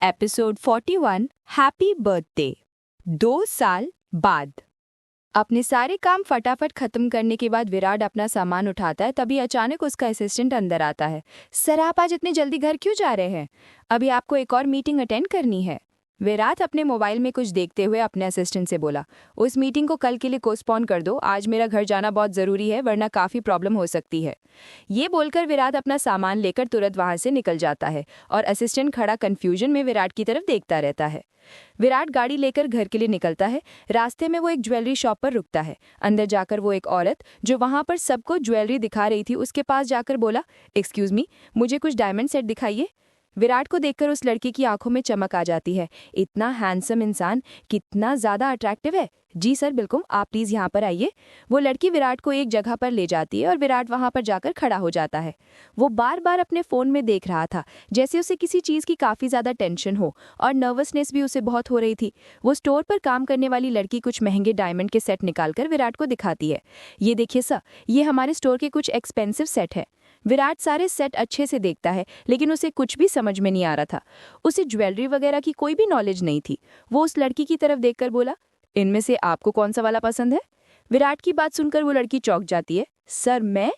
Episode 41 happy birthday. 2 साल बाद। अपने सारे काम फटाफट खत्म करने के बाद विराट अपना सामान उठाता है, तभी अचानक उसका असिस्टेंट अंदर आता है। सर, आप आज इतनी जल्दी घर क्यों जा रहे हैं? अभी आपको एक और मीटिंग अटेंड करनी है। विराट अपने मोबाइल में कुछ देखते हुए अपने असिस्टेंट से बोला, उस मीटिंग को कल के लिए पोस्टपोन कर दो। आज मेरा घर जाना बहुत ज़रूरी है, वरना काफ़ी प्रॉब्लम हो सकती है। ये बोलकर विराट अपना सामान लेकर तुरंत वहाँ से निकल जाता है और असिस्टेंट खड़ा कंफ्यूजन में विराट की तरफ देखता रहता है। विराट गाड़ी लेकर घर के लिए निकलता है। रास्ते में वो एक ज्वेलरी शॉप पर रुकता है। अंदर जाकर वो एक औरत जो वहाँ पर सबको ज्वेलरी दिखा रही थी, उसके पास जाकर बोला, एक्सक्यूज़ मी, मुझे कुछ डायमंड सेट दिखाइए। विराट को देखकर उस लड़की की आंखों में चमक आ जाती है। इतना हैंडसम इंसान, कितना ज़्यादा अट्रैक्टिव है। जी सर, बिल्कुल, आप प्लीज़ यहाँ पर आइए। वो लड़की विराट को एक जगह पर ले जाती है और विराट वहाँ पर जाकर खड़ा हो जाता है। वो बार बार अपने फ़ोन में देख रहा था, जैसे उसे किसी चीज़ की काफ़ी ज़्यादा टेंशन हो, और नर्वसनेस भी उसे बहुत हो रही थी। वो स्टोर पर काम करने वाली लड़की कुछ महंगे डायमंड के सेट निकालकर विराट को दिखाती है। ये देखिए सर, ये हमारे स्टोर के कुछ एक्सपेंसिव सेट है। विराट सारे सेट अच्छे से देखता है, लेकिन उसे कुछ भी समझ में नहीं आ रहा था। उसे ज्वेलरी वगैरह की कोई भी नॉलेज नहीं थी। वो उस लड़की की तरफ देखकर बोला, इनमें से आपको कौन सा वाला पसंद है? विराट की बात सुनकर वो लड़की चौंक जाती है। सर, मैं?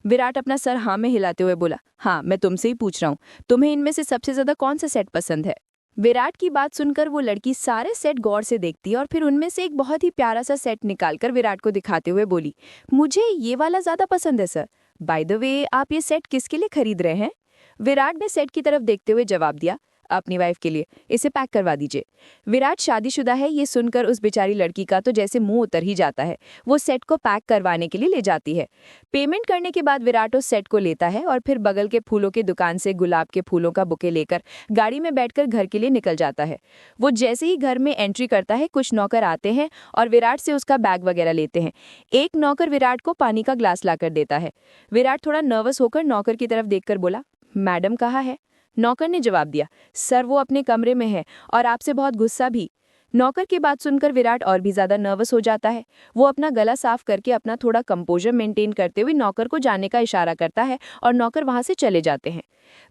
विराट अपना सर हाँ में हिलाते हुए बोला, हाँ, मैं तुमसे ही पूछ रहा हूँ, तुम्हें इनमें से सबसे ज्यादा कौन सा सेट पसंद है? विराट की बात सुनकर वो लड़की सारे सेट गौर से देखती है और फिर उनमें से एक बहुत ही प्यारा सा सेट निकालकर विराट को दिखाते हुए बोली, मुझे ये वाला ज्यादा पसंद है सर। बाय द वे, आप ये सेट किसके लिए खरीद रहे हैं? विराट ने सेट की तरफ देखते हुए जवाब दिया, अपनी वाइफ के लिए, इसे पैक करवा दीजिए। विराट शादीशुदा है, ये सुनकर उस बेचारी लड़की का तो जैसे मुंह उतर ही जाता है। वो सेट को पैक करवाने के लिए ले जाती है। पेमेंट करने के बाद विराट उस सेट को लेता है और फिर बगल के फूलों की दुकान से गुलाब के फूलों का बुके लेकर गाड़ी में बैठकर घर के लिए निकल जाता है। वो जैसे ही घर में एंट्री करता है, कुछ नौकर आते हैं और विराट से उसका बैग वगैरह लेते हैं। एक नौकर विराट को पानी का ग्लास लाकर देता है। विराट थोड़ा नर्वस होकर नौकर की तरफ देखकर बोला, मैडम कहाँ है? नौकर ने जवाब दिया, सर, वो अपने कमरे में है और आपसे बहुत गुस्सा भी। नौकर की बात सुनकर विराट और भी ज्यादा नर्वस हो जाता है। वो अपना गला साफ करके अपना थोड़ा कंपोजर मेंटेन करते हुए नौकर को जाने का इशारा करता है और नौकर वहां से चले जाते हैं।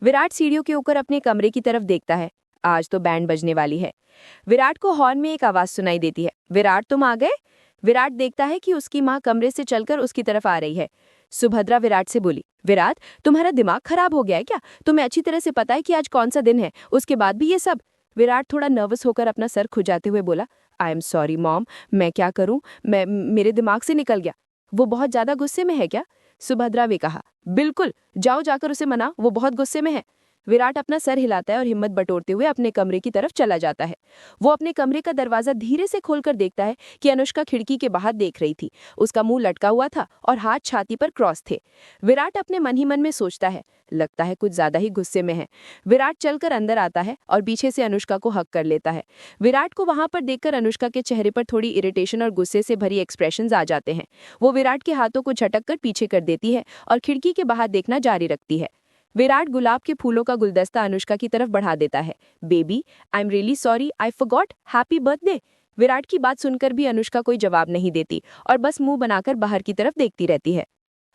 विराट सीढ़ियों के ऊपर अपने कमरे की तरफ देखता है। आज तो बैंड बजने वाली है। विराट को हॉर्न में एक आवाज सुनाई देती है, विराट, तुम आ गए? विराट देखता है कि उसकी माँ कमरे से चलकर उसकी तरफ आ रही है। सुभद्रा विराट से बोली, विराट, तुम्हारा दिमाग खराब हो गया है क्या? तुम्हें अच्छी तरह से पता है कि आज कौन सा दिन है, उसके बाद भी ये सब? विराट थोड़ा नर्वस होकर अपना सर खुजाते हुए बोला, आई एम सॉरी मॉम, मैं क्या करूं, मैं मेरे दिमाग से निकल गया। वो बहुत ज्यादा गुस्से में है क्या? सुभद्रा ने कहा, बिल्कुल, जाओ जाकर उसे मना, वो बहुत गुस्से में है। विराट अपना सर हिलाता है और हिम्मत बटोरते हुए अपने कमरे की तरफ चला जाता है। वो अपने कमरे का दरवाजा धीरे से खोलकर देखता है कि अनुष्का खिड़की के बाहर देख रही थी। उसका मुंह लटका हुआ था और हाथ छाती पर क्रॉस थे। विराट अपने मन ही मन में सोचता है, लगता है कुछ ज्यादा ही गुस्से में है। विराट चलकर अंदर आता है और पीछे से अनुष्का को हक कर लेता है। विराट को वहां पर देखकर अनुष्का के चेहरे पर थोड़ी इरिटेशन और गुस्से से भरी एक्सप्रेशंस आ जाते हैं। वो विराट के हाथों को झटक कर पीछे कर देती है और खिड़की के बाहर देखना जारी रखती है। विराट गुलाब के फूलों का गुलदस्ता अनुष्का की तरफ बढ़ा देता है। Baby, I am really sorry, I forgot, happy birthday. Virat की बात सुनकर भी अनुष्का कोई जवाब नहीं देती और बस मुंह बनाकर बाहर की तरफ देखती रहती है।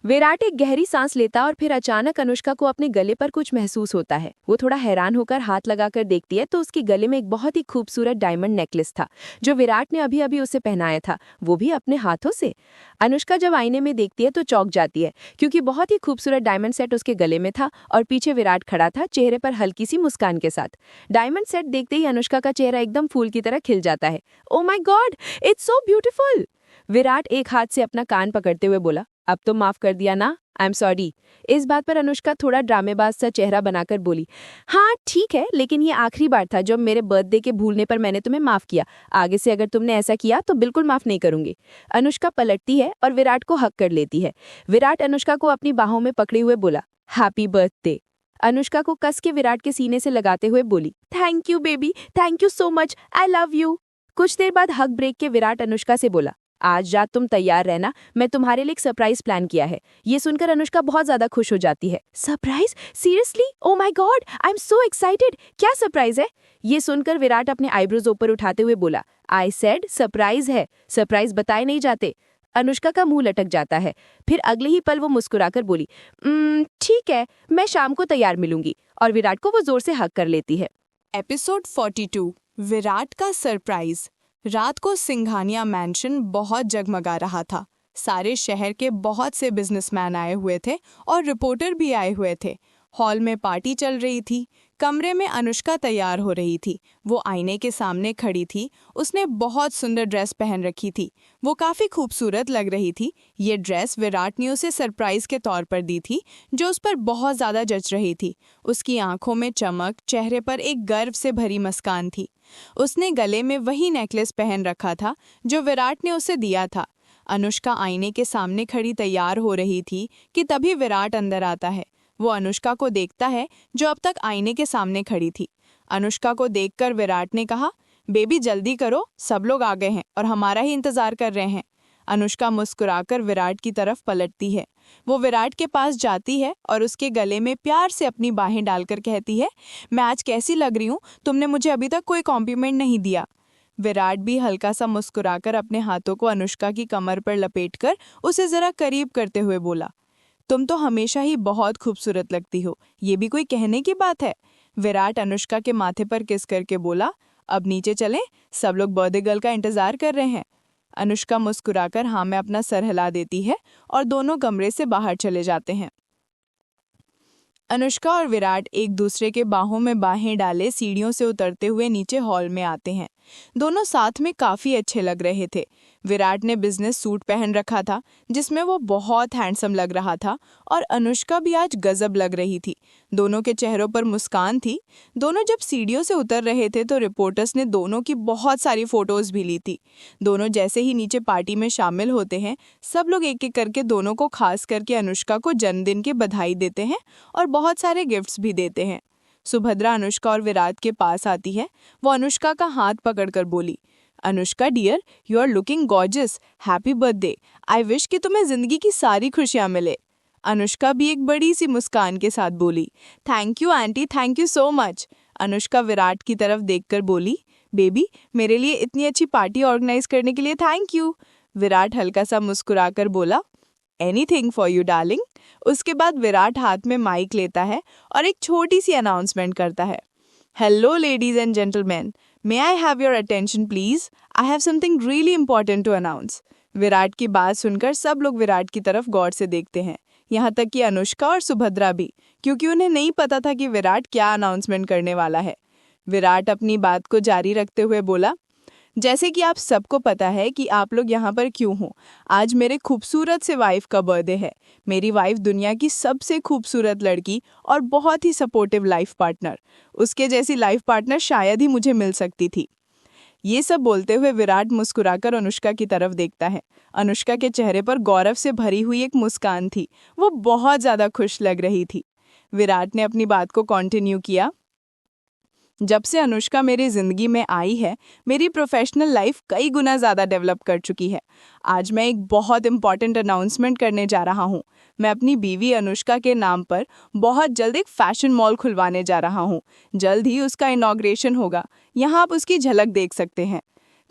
विराट एक गहरी सांस लेता और फिर अचानक अनुष्का को अपने गले पर कुछ महसूस होता है। वो थोड़ा हैरान होकर हाथ लगाकर देखती है तो उसके गले में एक बहुत ही खूबसूरत डायमंड नेकलेस था, जो विराट ने अभी अभी उसे पहनाया था, वो भी अपने हाथों से। अनुष्का जब आईने में देखती है तो चौंक जाती है, क्योंकि बहुत ही खूबसूरत डायमंड सेट उसके गले में था और पीछे विराट खड़ा था, चेहरे पर हल्की सी मुस्कान के साथ। डायमंड सेट देखते ही अनुष्का का चेहरा एकदम फूल की तरह खिल जाता है। Oh my God, it's so beautiful. Virat एक हाथ से अपना कान पकड़ते हुए बोला, अब तो माफ कर दिया ना, आई एम सॉरी। इस बात पर अनुष्का थोड़ा ड्रामेबाज सा चेहरा बनाकर बोली, हाँ ठीक है, लेकिन ये आखिरी बार था जब मेरे बर्थडे के भूलने पर मैंने तुम्हें माफ किया। आगे से अगर तुमने ऐसा किया तो बिल्कुल माफ नहीं करूंगी। अनुष्का पलटती है और विराट को हक कर लेती है। विराट अनुष्का को अपनी बाहों में पकड़े हुए बोला, हैप्पी बर्थडे। अनुष्का को कस के विराट के सीने से लगाते हुए बोली, thank you baby, thank you so much, I love you. कुछ देर बाद हक ब्रेक के विराट अनुष्का से बोला, आज रात तुम तैयार रहना, मैं तुम्हारे लिए एक सरप्राइज प्लान किया है। ये सुनकर अनुष्का बहुत ज्यादा खुश हो जाती है। Surprise? Seriously? Oh my God, I am so excited. क्या सरप्राइज है? ये सुनकर विराट अपने आईब्रोज ऊपर उठाते हुए बोला, आई सेड सरप्राइज है, सरप्राइज बताए नहीं जाते। अनुष्का का मुंह लटक जाता है। फिर अगले ही पल वो मुस्कुराकर बोली, ठीक है, मैं शाम को तैयार मिलूंगी, और विराट को वो जोर से हक कर लेती है। एपिसोड 42 विराट का सरप्राइज। रात को सिंघानिया मैंशन बहुत जगमगा रहा था। सारे शहर के बहुत से बिजनेसमैन आए हुए थे और रिपोर्टर भी आए हुए थे। हॉल में पार्टी चल रही थी। कमरे में अनुष्का तैयार हो रही थी। वो आईने के सामने खड़ी थी। उसने बहुत सुंदर ड्रेस पहन रखी थी। वो काफ़ी खूबसूरत लग रही थी। ये ड्रेस विराट ने उसे सरप्राइज के तौर पर दी थी, जो उस पर बहुत ज़्यादा जच रही थी। उसकी आंखों में चमक, चेहरे पर एक गर्व से भरी मुस्कान थी। उसने गले में वही नेकलेस पहन रखा था जो विराट ने उसे दिया था। अनुष्का आईने के सामने खड़ी तैयार हो रही थी कि तभी विराट अंदर आता है। वो अनुष्का को देखता है जो अब तक आईने के सामने खड़ी थी। अनुष्का को देखकर विराट ने कहा, बेबी जल्दी करो, सब लोग आ गए हैं और हमारा ही इंतजार कर रहे हैं। अनुष्का मुस्कुराकर विराट की तरफ पलटती है। वो विराट के पास जाती है और उसके गले में प्यार से अपनी बाहें डालकर कहती है, मैं आज कैसी लग रही हूँ? तुमने मुझे अभी तक कोई कॉम्प्लीमेंट नहीं दिया। विराट भी हल्का सा मुस्कुराकर अपने हाथों को अनुष्का की कमर पर लपेटकर उसे जरा करीब करते हुए बोला, तुम तो हमेशा ही बहुत खूबसूरत लगती हो, ये भी कोई कहने की बात है। विराट अनुष्का के माथे पर किस करके बोला, अब नीचे चलें, सब लोग बर्थडे गर्ल का इंतजार कर रहे हैं। अनुष्का मुस्कुराकर हाँ में अपना सर हिला देती है और दोनों कमरे से बाहर चले जाते हैं। अनुष्का और विराट एक दूसरे के बाहों में बाहें डाले सीढ़ियों से उतरते हुए नीचे हॉल में आते हैं। दोनों साथ में काफ़ी अच्छे लग रहे थे। विराट ने बिजनेस सूट पहन रखा था जिसमें वो बहुत हैंडसम लग रहा था और अनुष्का भी आज गजब लग रही थी। दोनों के चेहरों पर मुस्कान थी। दोनों जब सीढ़ियों से उतर रहे थे तो रिपोर्टर्स ने दोनों की बहुत सारी फोटोज भी ली थी। दोनों जैसे ही नीचे पार्टी में शामिल होते हैं, सब लोग एक एक करके दोनों को, खास करके अनुष्का को जन्मदिन की बधाई देते हैं और बहुत सारे गिफ्ट्स भी देते हैं। सुभद्रा अनुष्का और विराट के पास आती है। वो अनुष्का का हाथ पकड़कर बोली, Anushka dear, you are looking gorgeous, happy birthday, I wish कि तुम्हें जिंदगी की सारी खुशियां मिले। अनुष्का भी एक बड़ी सी मुस्कान के साथ बोली, thank you aunty, thank you so much. Anushka Virat की तरफ देखकर बोली, बेबी मेरे लिए इतनी अच्छी पार्टी ऑर्गेनाइज करने के लिए थैंक यू। विराट हल्का सा मुस्कुराकर बोला, एनीथिंग फॉर यू डार्लिंग। उसके बाद विराट हाथ में माइक लेता है और एक छोटी सी अनाउंसमेंट करता है, hello ladies and gentleman, may I have your attention please, I have something really important to announce. Virat की बात सुनकर सब लोग विराट की तरफ गौर से देखते हैं, यहाँ तक कि अनुष्का और सुभद्रा भी, क्योंकि उन्हें नहीं पता था कि विराट क्या अनाउंसमेंट करने वाला है। विराट अपनी बात को जारी रखते हुए बोला, जैसे कि आप सबको पता है कि आप लोग यहाँ पर क्यों हो। आज मेरे खूबसूरत से वाइफ का बर्थडे है। मेरी वाइफ दुनिया की सबसे खूबसूरत लड़की और बहुत ही सपोर्टिव लाइफ पार्टनर। उसके जैसी लाइफ पार्टनर शायद ही मुझे मिल सकती थी। ये सब बोलते हुए विराट मुस्कुराकर अनुष्का की तरफ देखता है। अनुष्का के चेहरे पर गौरव से भरी हुई एक मुस्कान थी। वो बहुत ज़्यादा खुश लग रही थी। विराट ने अपनी बात को कंटिन्यू किया, जब से अनुष्का मेरी ज़िंदगी में आई है, मेरी प्रोफेशनल लाइफ कई गुना ज़्यादा डेवलप कर चुकी है। आज मैं एक बहुत इंपॉर्टेंट अनाउंसमेंट करने जा रहा हूँ। मैं अपनी बीवी अनुष्का के नाम पर बहुत जल्द एक फैशन मॉल खुलवाने जा रहा हूँ। जल्द ही उसका इनॉग्रेशन होगा। यहाँ आप उसकी झलक देख सकते हैं।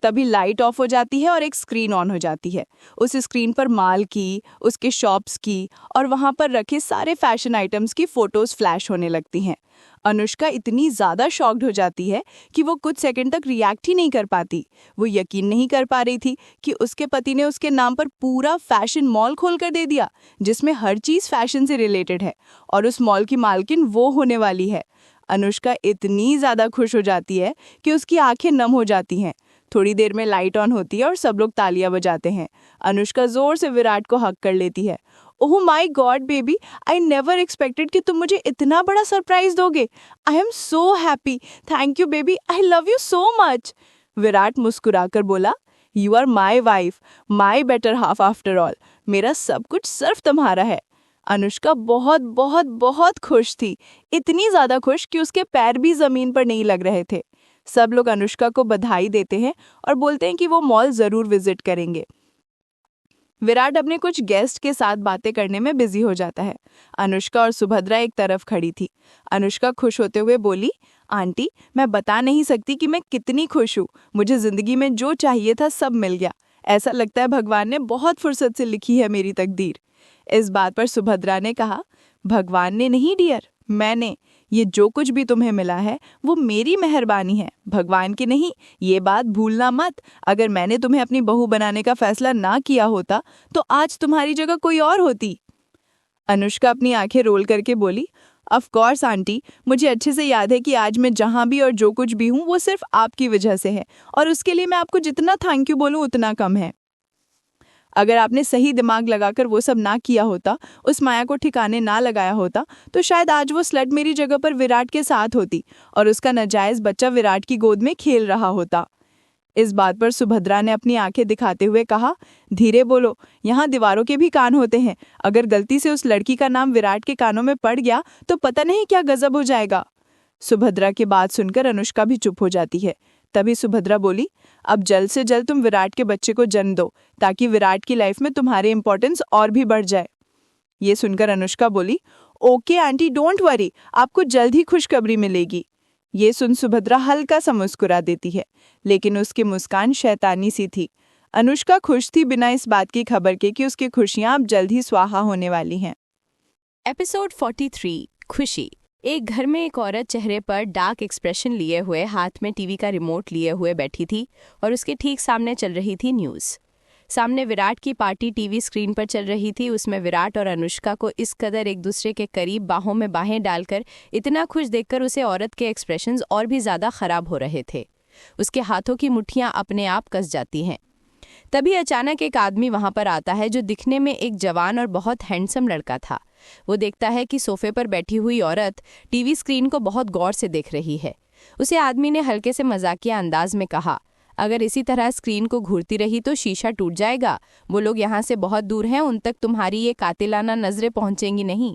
तभी लाइट ऑफ हो जाती है और एक स्क्रीन ऑन हो जाती है। उस स्क्रीन पर माल की, उसके शॉप्स की और वहाँ पर रखे सारे फैशन आइटम्स की फ़ोटोज़ फ्लैश होने लगती हैं। अनुष्का इतनी ज़्यादा शॉक्ड हो जाती है कि वो कुछ सेकंड तक रिएक्ट ही नहीं कर पाती। वो यकीन नहीं कर पा रही थी कि उसके पति ने उसके नाम पर पूरा फैशन मॉल खोल कर दे दिया, जिसमें हर चीज़ फैशन से रिलेटेड है और उस मॉल की मालकिन वो होने वाली है। अनुष्का इतनी ज़्यादा खुश हो जाती है कि उसकी आंखें नम हो जाती हैं। थोड़ी देर में लाइट ऑन होती है और सब लोग तालियां बजाते हैं। अनुष्का जोर से विराट को हक कर लेती है। Oh my God baby, I never expected कि तुम मुझे इतना बड़ा सरप्राइज दोगे। I am so happy, thank you baby, I love you so much. Virat मुस्कुराकर बोला, you are my wife, my better half after all. मेरा सब कुछ सिर्फ तुम्हारा है। अनुष्का बहुत बहुत बहुत खुश थी, इतनी ज़्यादा खुश कि उसके पैर भी ज़मीन पर नहीं लग रहे थे। सब लोग अनुष्का को बधाई देते हैं और बोलते हैं कि वो मॉल ज़रूर विजिट करेंगे। विराट अपने कुछ गेस्ट के साथ बातें करने में बिजी हो जाता है। अनुष्का और सुभद्रा एक तरफ खड़ी थी। अनुष्का खुश होते हुए बोली, आंटी मैं बता नहीं सकती कि मैं कितनी खुश हूँ। मुझे ज़िंदगी में जो चाहिए था सब मिल गया। ऐसा लगता है भगवान ने बहुत फुर्सत से लिखी है मेरी तकदीर। इस बात पर सुभद्रा ने कहा, भगवान ने नहीं डियर, मैंने। ये जो कुछ भी तुम्हें मिला है वो मेरी मेहरबानी है, भगवान की नहीं। ये बात भूलना मत। अगर मैंने तुम्हें अपनी बहू बनाने का फैसला ना किया होता तो आज तुम्हारी जगह कोई और होती। अनुष्का अपनी आंखें रोल करके बोली, ऑफ कोर्स आंटी, मुझे अच्छे से याद है कि आज मैं जहाँ भी और जो कुछ भी हूँ वो सिर्फ आपकी वजह से है, और उसके लिए मैं आपको जितना थैंक यू बोलूँ उतना कम है। अगर आपने सही दिमाग लगाकर वो सब ना किया होता, उस माया को ठिकाने ना लगाया होता, तो शायद आज वो स्लट मेरी जगह पर विराट के साथ होती और उसका नाजायज बच्चा विराट की गोद में खेल रहा होता। इस बात पर सुभद्रा ने अपनी आंखें दिखाते हुए कहा, धीरे बोलो, यहाँ दीवारों के भी कान होते हैं। अगर गलती से उस लड़की का नाम विराट के कानों में पड़ गया तो पता नहीं क्या गजब हो जाएगा। सुभद्रा की बात सुनकर अनुष्का भी चुप हो जाती है। तभी सुभद्रा बोली, अब जल्द से जल्द तुम विराट के बच्चे को जन्म दो ताकि विराट की लाइफ में तुम्हारी इंपॉर्टेंस और भी बढ़ जाए। ये सुनकर अनुष्का बोली, ओके आंटी, डोंट वरी, आपको जल्द ही खुशखबरी मिलेगी। ये सुन सुभद्रा हल्का सा मुस्कुरा देती है, लेकिन उसकी मुस्कान शैतानी सी थी। अनुष्का खुश थी बिना इस बात की खबर के कि उसकी खुशियां अब जल्द ही स्वाहा होने वाली हैं। एपिसोड 43 खुशी। एक घर में एक औरत चेहरे पर डार्क एक्सप्रेशन लिए हुए हाथ में टीवी का रिमोट लिए हुए बैठी थी और उसके ठीक सामने चल रही थी न्यूज़। सामने विराट की पार्टी टीवी स्क्रीन पर चल रही थी। उसमें विराट और अनुष्का को इस कदर एक दूसरे के करीब बाहों में बाहें डालकर इतना खुश देखकर उसे औरत के एक्सप्रेशंस और भी ज़्यादा खराब हो रहे थे। उसके हाथों की मुट्ठियां अपने आप कस जाती हैं। तभी अचानक एक आदमी वहां पर आता है जो दिखने में एक जवान और बहुत हैंडसम लड़का था। वो देखता है कि सोफे पर बैठी हुई औरत टीवी स्क्रीन को बहुत गौर से देख रही है। उसे आदमी ने हल्के से मजाकिया अंदाज में कहा, अगर इसी तरह स्क्रीन को घूरती रही तो शीशा टूट जाएगा। वो लोग यहाँ से बहुत दूर हैं, उन तक तुम्हारी ये कातिलाना नजरें पहुंचेंगी नहीं।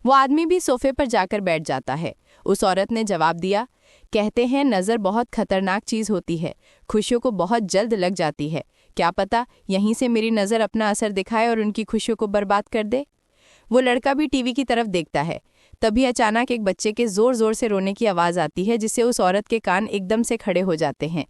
वो आदमी भी सोफे पर जाकर बैठ जाता है। उस औरत ने जवाब दिया, कहते हैं नज़र बहुत खतरनाक चीज़ होती है, खुशियों को बहुत जल्द लग जाती है। क्या पता यहीं से मेरी नज़र अपना असर दिखाए और उनकी खुशियों को बर्बाद कर दे। वो लड़का भी टीवी की तरफ देखता है। तभी अचानक एक बच्चे के ज़ोर ज़ोर से रोने की आवाज़ आती है, जिससे उस औरत के कान एकदम से खड़े हो जाते हैं।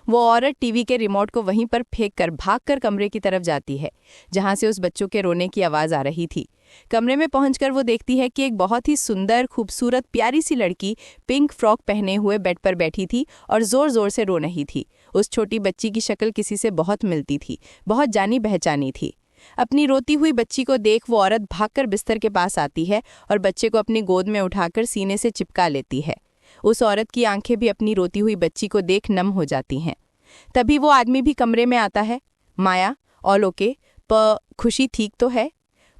वो औरत टीवी के रिमोट को वहीं पर फेंककर भागकर कमरे की तरफ जाती है जहां से उस बच्चों के रोने की आवाज़ आ रही थी। कमरे में पहुंचकर वो देखती है कि एक बहुत ही सुंदर, खूबसूरत, प्यारी सी लड़की पिंक फ्रॉक पहने हुए बेड पर बैठी थी और ज़ोर ज़ोर से रो रही थी। उस छोटी बच्ची की शक्ल किसी से बहुत मिलती थी, बहुत जानी पहचानी थी। अपनी रोती हुई बच्ची को देख वो औरत भागकर बिस्तर के पास आती है और बच्चे को अपनी गोद में उठाकर सीने से चिपका लेती है। उस औरत की आंखें भी अपनी रोती हुई बच्ची को देख नम हो जाती हैं। तभी वो आदमी भी कमरे में आता है। माया, ऑल ओके? खुशी ठीक तो है?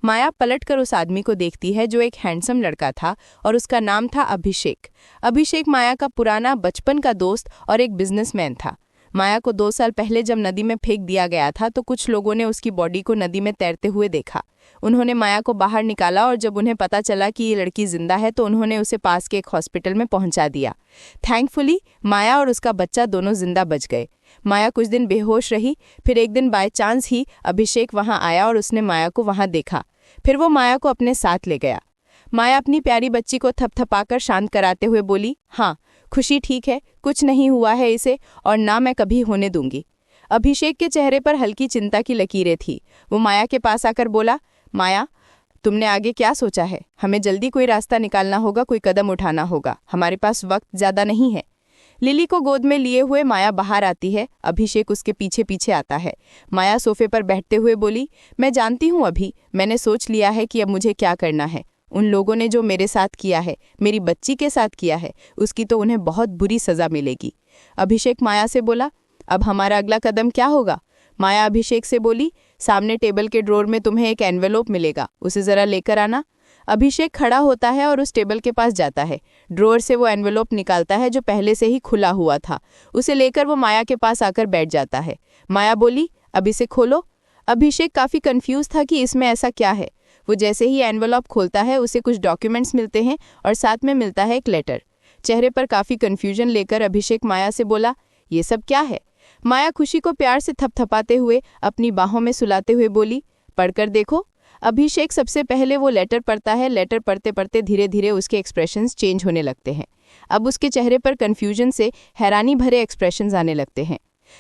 माया पलटकर उस आदमी को देखती है जो एक हैंडसम लड़का था और उसका नाम था अभिषेक। अभिषेक माया का पुराना बचपन का दोस्त और एक बिजनेसमैन था। माया को 2 साल पहले जब नदी में फेंक दिया गया था तो कुछ लोगों ने उसकी बॉडी को नदी में तैरते हुए देखा। उन्होंने माया को बाहर निकाला और जब उन्हें पता चला कि ये लड़की जिंदा है तो उन्होंने उसे पास के एक हॉस्पिटल में पहुंचा दिया। थैंकफुली माया और उसका बच्चा दोनों जिंदा बच गए। माया कुछ दिन बेहोश रही, फिर एक दिन बाय चांस ही अभिषेक वहां आया और उसने माया को वहां देखा। फिर वो माया को अपने साथ ले गया। माया अपनी प्यारी बच्ची को थपथपाकर शांत कराते हुए बोली, हाँ, खुशी ठीक है, कुछ नहीं हुआ है इसे और ना मैं कभी होने दूंगी। अभिषेक के चेहरे पर हल्की चिंता की लकीरें थी। वो माया के पास आकर बोला, माया, तुमने आगे क्या सोचा है? हमें जल्दी कोई रास्ता निकालना होगा, कोई कदम उठाना होगा, हमारे पास वक्त ज़्यादा नहीं है। लिली को गोद में लिए हुए माया बाहर आती है। अभिषेक उसके पीछे पीछे आता है। माया सोफे पर बैठते हुए बोली, मैं जानती हूँ अभी, मैंने सोच लिया है कि अब मुझे क्या करना है। उन लोगों ने जो मेरे साथ किया है, मेरी बच्ची के साथ किया है, उसकी तो उन्हें बहुत बुरी सज़ा मिलेगी। अभिषेक माया से बोला, अब हमारा अगला कदम क्या होगा? माया अभिषेक से बोली, सामने टेबल के ड्रॉर में तुम्हें एक एनवेलोप मिलेगा, उसे ज़रा लेकर आना। अभिषेक खड़ा होता है और उस टेबल के पास जाता है। ड्रॉर से वो एनवेलोप निकालता है जो पहले से ही खुला हुआ था। उसे लेकर वो माया के पास आकर बैठ जाता है। माया बोली, अब इसे खोलो। अभिषेक काफ़ी कंफ्यूज था कि इसमें ऐसा क्या है। वो जैसे ही एनवेलोप खोलता है उसे कुछ डॉक्यूमेंट्स मिलते हैं और साथ में मिलता है एक लेटर। चेहरे पर काफ़ी कन्फ्यूजन लेकर अभिषेक माया से बोला, ये सब क्या है? माया खुशी को प्यार से थपथपाते हुए अपनी बाहों में सुलाते हुए बोली, पढ़कर देखो। अभिषेक सबसे पहले वो लेटर पढ़ता है। लेटर पढ़ते पढ़ते धीरे धीरे उसके एक्सप्रेशंस चेंज होने लगते हैं। अब उसके चेहरे पर कन्फ्यूजन से हैरानी भरे एक्सप्रेशंस आने लगते हैं।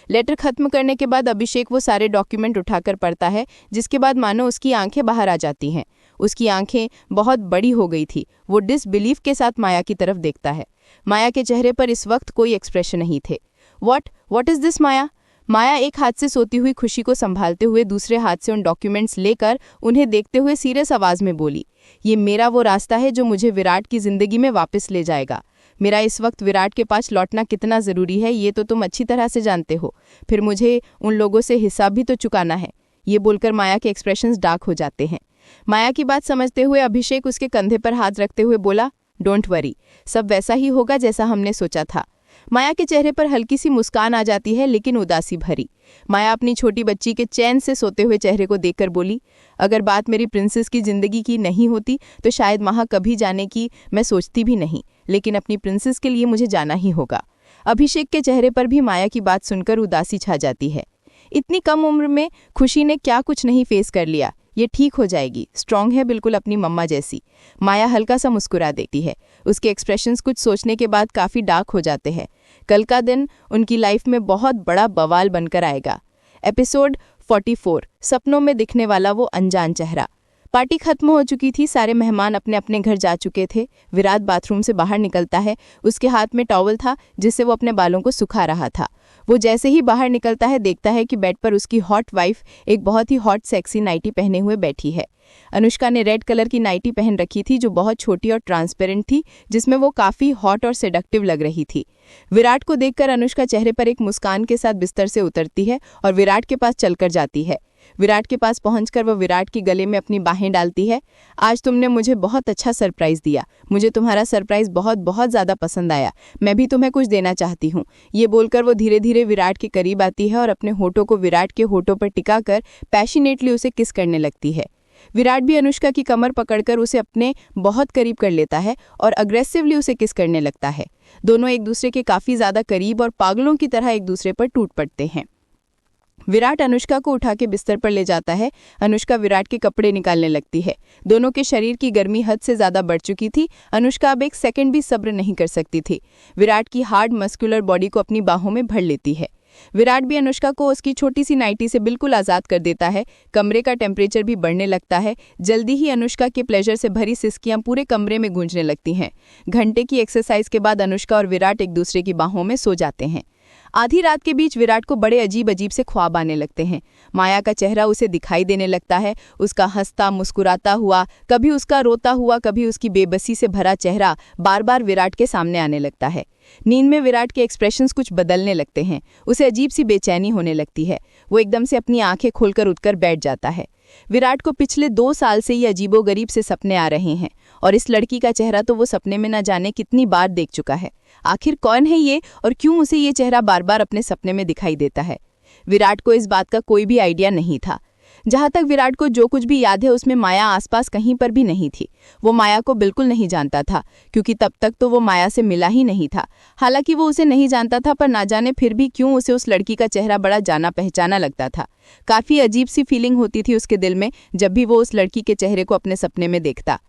लेटर खत्म करने के बाद अभिषेक वो सारे डॉक्यूमेंट उठाकर पढ़ता है, जिसके बाद मानो उसकी आंखें बाहर आ जाती हैं। उसकी आंखें बहुत बड़ी हो गई थी। वो डिसबिलीफ के साथ माया की तरफ देखता है। माया के चेहरे पर इस वक्त कोई एक्सप्रेशन नहीं थे। व्हाट इज दिस माया? माया एक हाथ से सोती हुई खुशी को संभालते हुए दूसरे हाथ से उन डॉक्यूमेंट्स लेकर उन्हें देखते हुए सीरियस आवाज में बोली, ये मेरा वो रास्ता है जो मुझे विराट की जिंदगी में वापस ले जाएगा। मेरा इस वक्त विराट के पास लौटना कितना ज़रूरी है ये तो तुम अच्छी तरह से जानते हो। फिर मुझे उन लोगों से हिसाब भी तो चुकाना है। ये बोलकर माया के एक्सप्रेशंस डार्क हो जाते हैं। माया की बात समझते हुए अभिषेक उसके कंधे पर हाथ रखते हुए बोला, डोंट वरी, सब वैसा ही होगा जैसा हमने सोचा था। माया के चेहरे पर हल्की सी मुस्कान आ जाती है, लेकिन उदासी भरी। माया अपनी छोटी बच्ची के चैन से सोते हुए चेहरे को देखकर बोली, अगर बात मेरी प्रिंसेस की जिंदगी की नहीं होती तो शायद वहाँ कभी जाने की मैं सोचती भी नहीं, लेकिन अपनी प्रिंसेस के लिए मुझे जाना ही होगा। अभिषेक के चेहरे पर भी माया की बात सुनकर उदासी छा जाती है। इतनी कम उम्र में खुशी ने क्या कुछ नहीं फेस कर लिया। ये ठीक हो जाएगी, स्ट्रांग है बिल्कुल अपनी मम्मा जैसी। माया हल्का सा मुस्कुरा देती है। उसके एक्सप्रेशंस कुछ सोचने के बाद काफ़ी डार्क हो जाते हैं। कल का दिन उनकी लाइफ में बहुत बड़ा बवाल बनकर आएगा। एपिसोड 44, सपनों में दिखने वाला वो अनजान चेहरा। पार्टी खत्म हो चुकी थी, सारे मेहमान अपने अपने घर जा चुके थे। विराट बाथरूम से बाहर निकलता है। उसके हाथ में टॉवल था जिससे वो अपने बालों को सुखा रहा था। वो जैसे ही बाहर निकलता है देखता है कि बेड पर उसकी हॉट वाइफ एक बहुत ही हॉट सेक्सी नाइटी पहने हुए बैठी है। अनुष्का ने रेड कलर की नाइटी पहन रखी थी जो बहुत छोटी और ट्रांसपेरेंट थी, जिसमें वो काफ़ी हॉट और सेडक्टिव लग रही थी। विराट को देखकर अनुष्का चेहरे पर एक मुस्कान के साथ बिस्तर से उतरती है और विराट के पास चलकर जाती है। विराट के पास पहुंचकर वह विराट के गले में अपनी बाहें डालती है। आज तुमने मुझे बहुत अच्छा सरप्राइज दिया। मुझे तुम्हारा सरप्राइज बहुत बहुत ज़्यादा पसंद आया। मैं भी तुम्हें कुछ देना चाहती हूँ। ये बोलकर वो धीरे धीरे विराट के करीब आती है और अपने होठों को विराट के होठों पर टिकाकर पैशनेटली उसे किस करने लगती है। विराट भी अनुष्का की कमर पकड़कर उसे अपने बहुत करीब कर लेता है और अग्रेसिवली उसे किस करने लगता है। दोनों एक दूसरे के काफ़ी ज़्यादा करीब और पागलों की तरह एक दूसरे पर टूट पड़ते हैं। विराट अनुष्का को उठा के बिस्तर पर ले जाता है। अनुष्का विराट के कपड़े निकालने लगती है। दोनों के शरीर की गर्मी हद से ज़्यादा बढ़ चुकी थी। अनुष्का अब एक सेकंड भी सब्र नहीं कर सकती थी। विराट की हार्ड मस्कुलर बॉडी को अपनी बाहों में भर लेती है। विराट भी अनुष्का को उसकी छोटी सी नाइटी से बिल्कुल आज़ाद कर देता है। कमरे का टेम्परेचर भी बढ़ने लगता है। जल्दी ही अनुष्का के प्लेजर से भरी सिसकियां पूरे कमरे में गूंजने लगती हैं। घंटे की एक्सरसाइज के बाद अनुष्का और विराट एक दूसरे की बाहों में सो जाते हैं। आधी रात के बीच विराट को बड़े अजीब अजीब से ख्वाब आने लगते हैं। माया का चेहरा उसे दिखाई देने लगता है। उसका हंसता मुस्कुराता हुआ, कभी उसका रोता हुआ, कभी उसकी बेबसी से भरा चेहरा बार बार विराट के सामने आने लगता है। नींद में विराट के एक्सप्रेशंस कुछ बदलने लगते हैं। उसे अजीब सी बेचैनी होने लगती है। वो एकदम से अपनी आंखें खोलकर उठकर बैठ जाता है। विराट को पिछले 2 साल से ये अजीबोगरीब से सपने आ रहे हैं और इस लड़की का चेहरा तो वो सपने में न जाने कितनी बार देख चुका है। आखिर कौन है ये और क्यों उसे ये चेहरा बार बार अपने सपने में दिखाई देता है? विराट को इस बात का कोई भी आइडिया नहीं था। जहाँ तक विराट को जो कुछ भी याद है उसमें माया आसपास कहीं पर भी नहीं थी। वो माया को बिल्कुल नहीं जानता था, क्योंकि तब तक तो वो माया से मिला ही नहीं था। हालांकि वो उसे नहीं जानता था, पर ना जाने फिर भी क्यों उसे उस लड़की का चेहरा बड़ा जाना पहचाना लगता था। काफ़ी अजीब सी फीलिंग होती थी उसके दिल में जब भी वो उस लड़की के चेहरे को अपने सपने में देखता।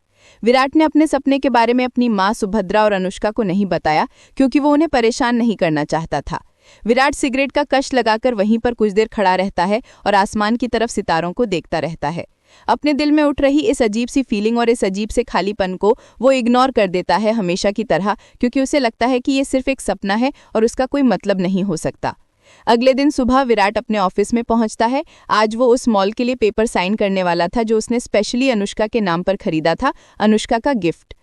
विराट ने अपने सपने के बारे में अपनी माँ सुभद्रा और अनुष्का को नहीं बताया, क्योंकि वो उन्हें परेशान नहीं करना चाहता था। विराट सिगरेट का कश लगाकर वहीं पर कुछ देर खड़ा रहता है और आसमान की तरफ सितारों को देखता रहता है। अपने दिल में उठ रही इस अजीब सी फीलिंग और इस अजीब से खालीपन को वो इग्नोर कर देता है हमेशा की तरह, क्योंकि उसे लगता है कि ये सिर्फ एक सपना है और उसका कोई मतलब नहीं हो सकता। अगले दिन सुबह विराट अपने ऑफिस में पहुंचता है। आज वो उस मॉल के लिए पेपर साइन करने वाला था जो उसने स्पेशली अनुष्का के नाम पर खरीदा था, अनुष्का का गिफ्ट।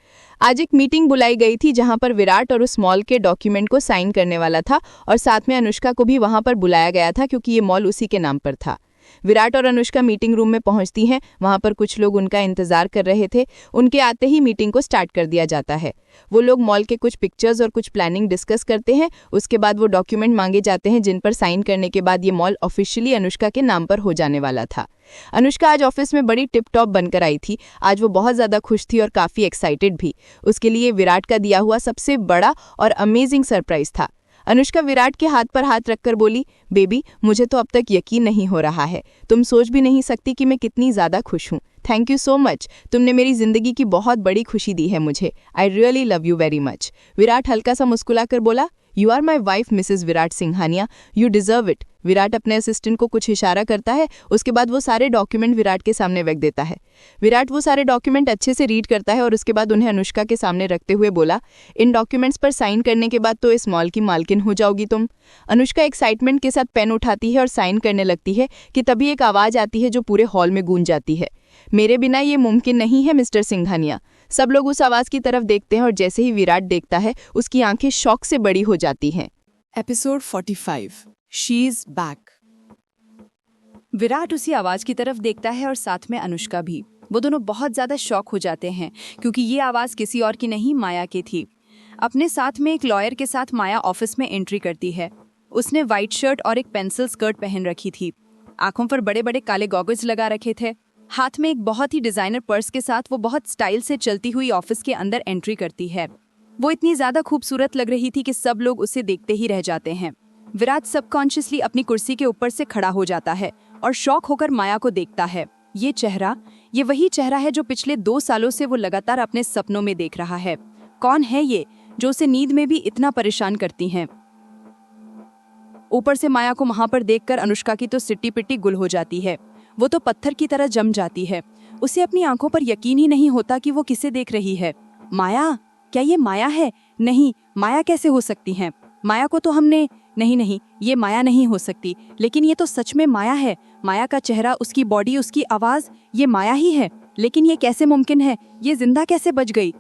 आज एक मीटिंग बुलाई गई थी जहां पर विराट और उस मॉल के डॉक्यूमेंट को साइन करने वाला था और साथ में अनुष्का को भी वहां पर बुलाया गया था, क्योंकि ये मॉल उसी के नाम पर था। विराट और अनुष्का मीटिंग रूम में पहुंचती हैं। वहां पर कुछ लोग उनका इंतजार कर रहे थे। उनके आते ही मीटिंग को स्टार्ट कर दिया जाता है। वो लोग मॉल के कुछ पिक्चर्स और कुछ प्लानिंग डिस्कस करते हैं। उसके बाद वो डॉक्यूमेंट मांगे जाते हैं जिन पर साइन करने के बाद ये मॉल ऑफिशियली अनुष्का के नाम पर हो जाने वाला था। अनुष्का आज ऑफिस में बड़ी टिप टॉप बनकर आई थी। आज वो बहुत ज़्यादा खुश थी और काफ़ी एक्साइटेड भी। उसके लिए विराट का दिया हुआ सबसे बड़ा और अमेजिंग सरप्राइज था। अनुष्का विराट के हाथ पर हाथ रखकर बोली, बेबी, मुझे तो अब तक यकीन नहीं हो रहा है। तुम सोच भी नहीं सकती कि मैं कितनी ज़्यादा खुश हूँ। Thank you so much. तुमने मेरी ज़िंदगी की बहुत बड़ी खुशी दी है मुझे। I really love you very much. Virat हल्का सा मुस्कुराकर बोला, you are my wife Mrs Virat Singhania, you deserve it. Virat अपने असिस्टेंट को कुछ इशारा करता है, उसके बाद वो सारे डॉक्यूमेंट विराट के सामने रख देता है। विराट वो सारे डॉक्यूमेंट अच्छे से रीड करता है और उसके बाद उन्हें अनुष्का के सामने रखते हुए बोला, इन डॉक्यूमेंट्स पर साइन करने के बाद तो इस मॉल की मालकिन हो जाओगी तुम। अनुष्का एक्साइटमेंट के साथ पेन उठाती है और साइन करने लगती है कि तभी एक आवाज़ आती है जो पूरे हॉल में गूंज जाती है, मेरे बिना ये मुमकिन नहीं है मिस्टर सिंघानिया। सब लोग उस आवाज़ की तरफ देखते हैं और जैसे ही विराट देखता है उसकी आंखें शौक से बड़ी हो जाती हैं। Episode 45 she is back. Virat उसी आवाज की तरफ देखता है और साथ में अनुष्का भी। वो दोनों बहुत ज्यादा शॉक हो जाते हैं क्योंकि ये आवाज किसी और की नहीं, माया की थी। अपने साथ में एक लॉयर के साथ माया ऑफिस में एंट्री करती है। उसने व्हाइट शर्ट और एक पेंसिल स्कर्ट पहन रखी थी। आंखों पर बड़े बड़े काले गॉगल्स लगा रखे थे। हाथ में एक बहुत ही डिजाइनर पर्स के साथ वो बहुत स्टाइल से चलती हुई ऑफिस के अंदर एंट्री करती है। वो इतनी ज्यादा खूबसूरत लग रही थी कि सब लोग उसे देखते ही रह जाते हैं। विराट सबकॉन्शियसली अपनी कुर्सी के ऊपर से खड़ा हो जाता है और शॉक होकर माया को देखता है। ये चेहरा, ये वही चेहरा है जो पिछले 2 सालों से वो लगातार अपने सपनों में देख रहा है। कौन है ये जो उसे नींद में भी इतना परेशान करती हैं? ऊपर से माया को वहां पर देखकर अनुष्का की तो सिट्टी पिट्टी गुल हो जाती है। वो तो पत्थर की तरह जम जाती है। उसे अपनी आंखों पर यकीन ही नहीं होता कि वो किसे देख रही है। माया? क्या ये माया है? नहीं, माया कैसे हो सकती हैं? माया को तो हमने नहीं, ये माया नहीं हो सकती। लेकिन ये तो सच में माया है। माया का चेहरा, उसकी बॉडी, उसकी आवाज, ये माया ही है। लेकिन ये कैसे मुमकिन है? ये जिंदा कैसे बच गई?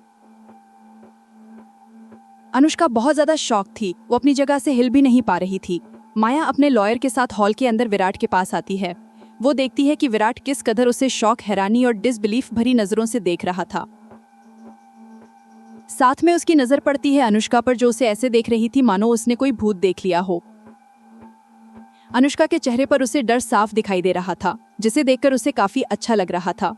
अनुष्का बहुत ज्यादा शॉक थी। वो अपनी जगह से हिल भी नहीं पा रही थी। माया अपने लॉयर के साथ हॉल के अंदर विराट के पास आती है। वो देखती है कि विराट किस कदर उसे शौक, हैरानी और डिसबिलीफ भरी नजरों से देख रहा था। साथ में उसकी नजर पड़ती है अनुष्का पर, जो उसे ऐसे देख रही थी मानो उसने कोई भूत देख लिया हो। अनुष्का के चेहरे पर उसे डर साफ दिखाई दे रहा था, जिसे देखकर उसे काफी अच्छा लग रहा था।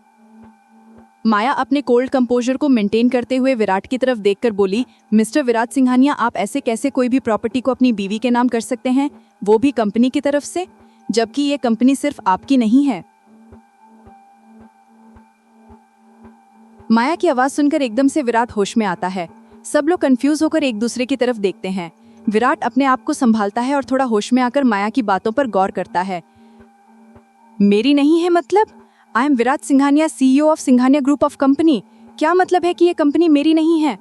माया अपने कोल्ड कंपोजर को मेंटेन करते हुए विराट की तरफ देखकर बोली, मिस्टर विराट सिंघानिया, आप ऐसे कैसे कोई भी प्रॉपर्टी को अपनी बीवी के नाम कर सकते हैं, वो भी कंपनी की तरफ से, जबकि ये कंपनी सिर्फ आपकी नहीं है। माया की आवाज सुनकर एकदम से विराट होश में आता है। सब लोग कंफ्यूज होकर एक दूसरे की तरफ देखते हैं। विराट अपने आप को संभालता है और थोड़ा होश में आकर माया की बातों पर गौर करता है। मेरी नहीं है मतलब? I am Virat Singhania, CEO of Singhania group of company. क्या मतलब है कि ये कंपनी मेरी नहीं है?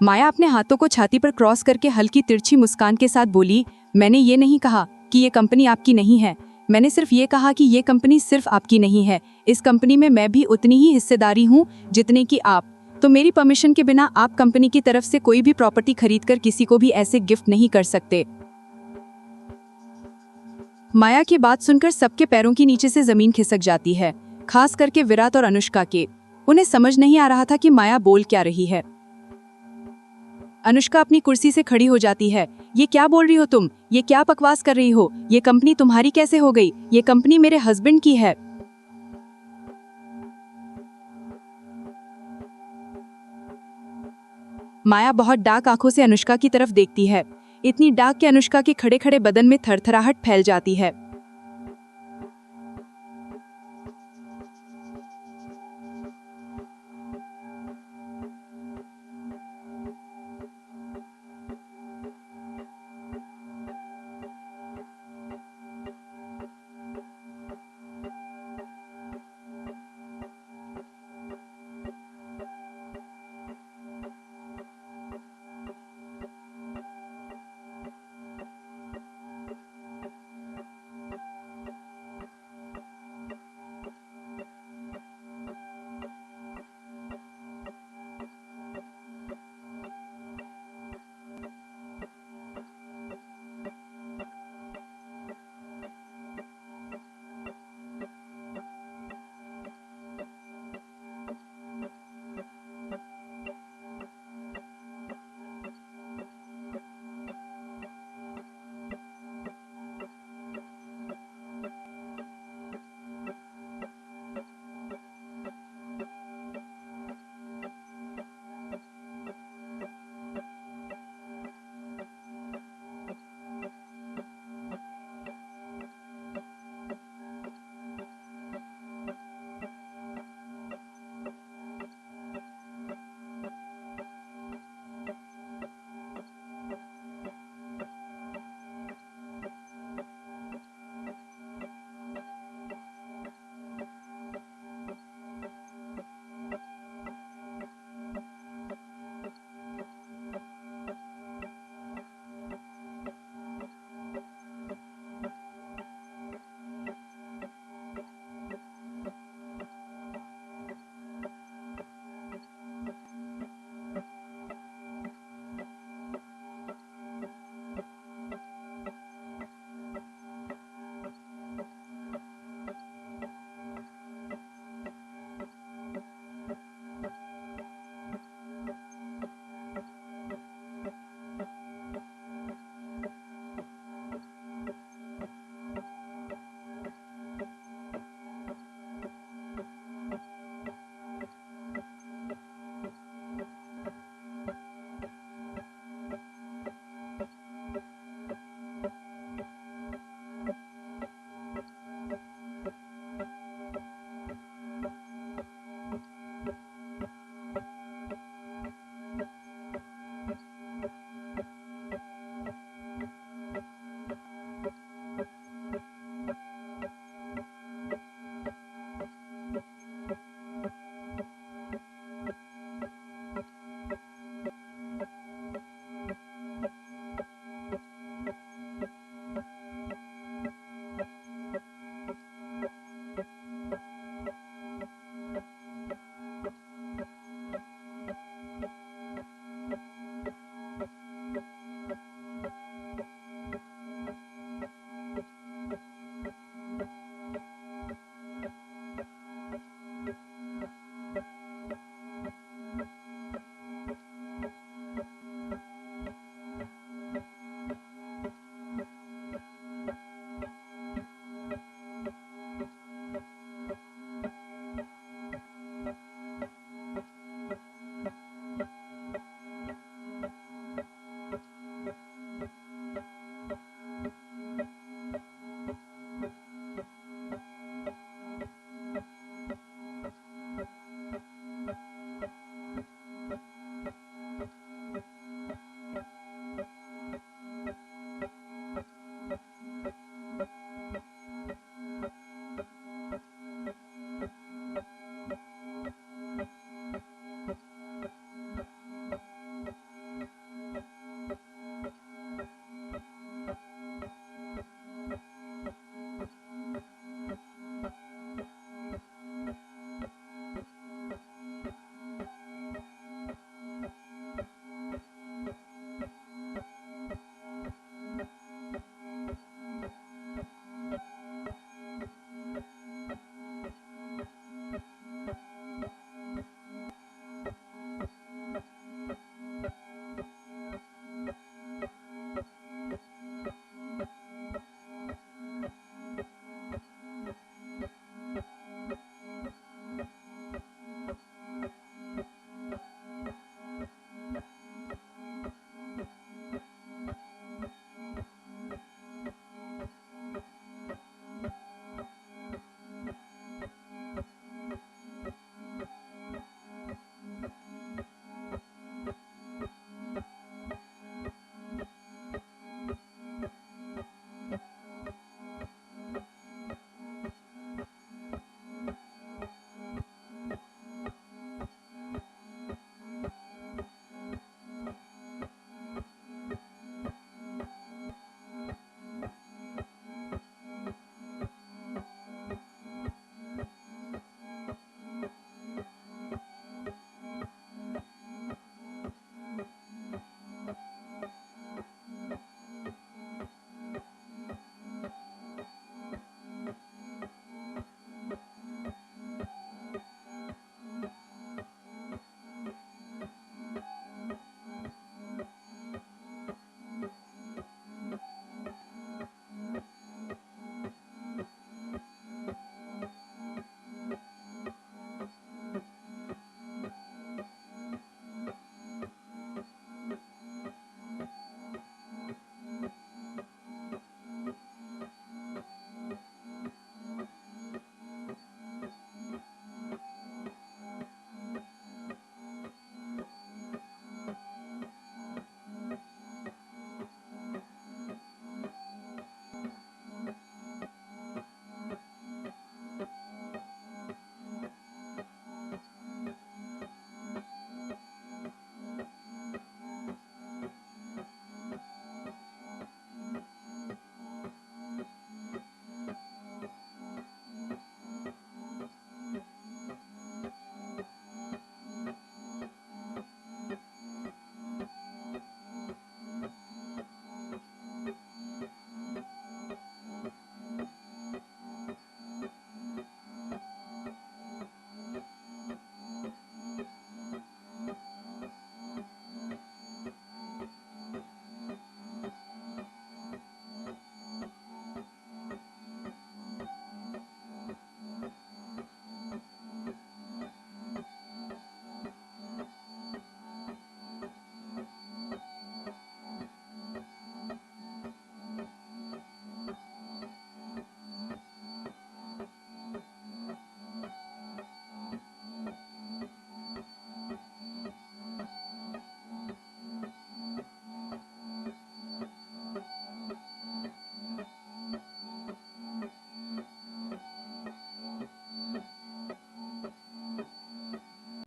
माया अपने हाथों को छाती पर क्रॉस करके हल्की तिरछी मुस्कान के साथ बोली, मैंने ये नहीं कहा कि ये कंपनी आपकी नहीं है। मैंने सिर्फ ये कहा कि ये कंपनी सिर्फ आपकी नहीं है। इस कंपनी में मैं भी उतनी ही हिस्सेदारी हूँ जितने की आप। तो मेरी परमिशन के बिना आप कंपनी की तरफ से कोई भी प्रॉपर्टी खरीदकर किसी को भी ऐसे गिफ्ट नहीं कर सकते। माया की बात सुनकर सबके पैरों के नीचे से जमीन खिसक जाती है, खास करके विराट और अनुष्का के। उन्हें समझ नहीं आ रहा था कि माया बोल क्या रही है। अनुष्का अपनी कुर्सी से खड़ी हो जाती है। ये क्या बोल रही हो तुम? ये क्या बकवास कर रही हो? ये कंपनी तुम्हारी कैसे हो गई? ये कंपनी मेरे हस्बैंड की है। माया बहुत डार्क आंखों से अनुष्का की तरफ देखती है, इतनी डार्क कि अनुष्का के खड़े खड़े बदन में थरथराहट फैल जाती है।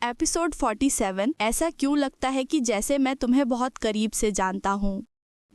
एपिसोड 47 ऐसा क्यों लगता है कि जैसे मैं तुम्हें बहुत करीब से जानता हूँ।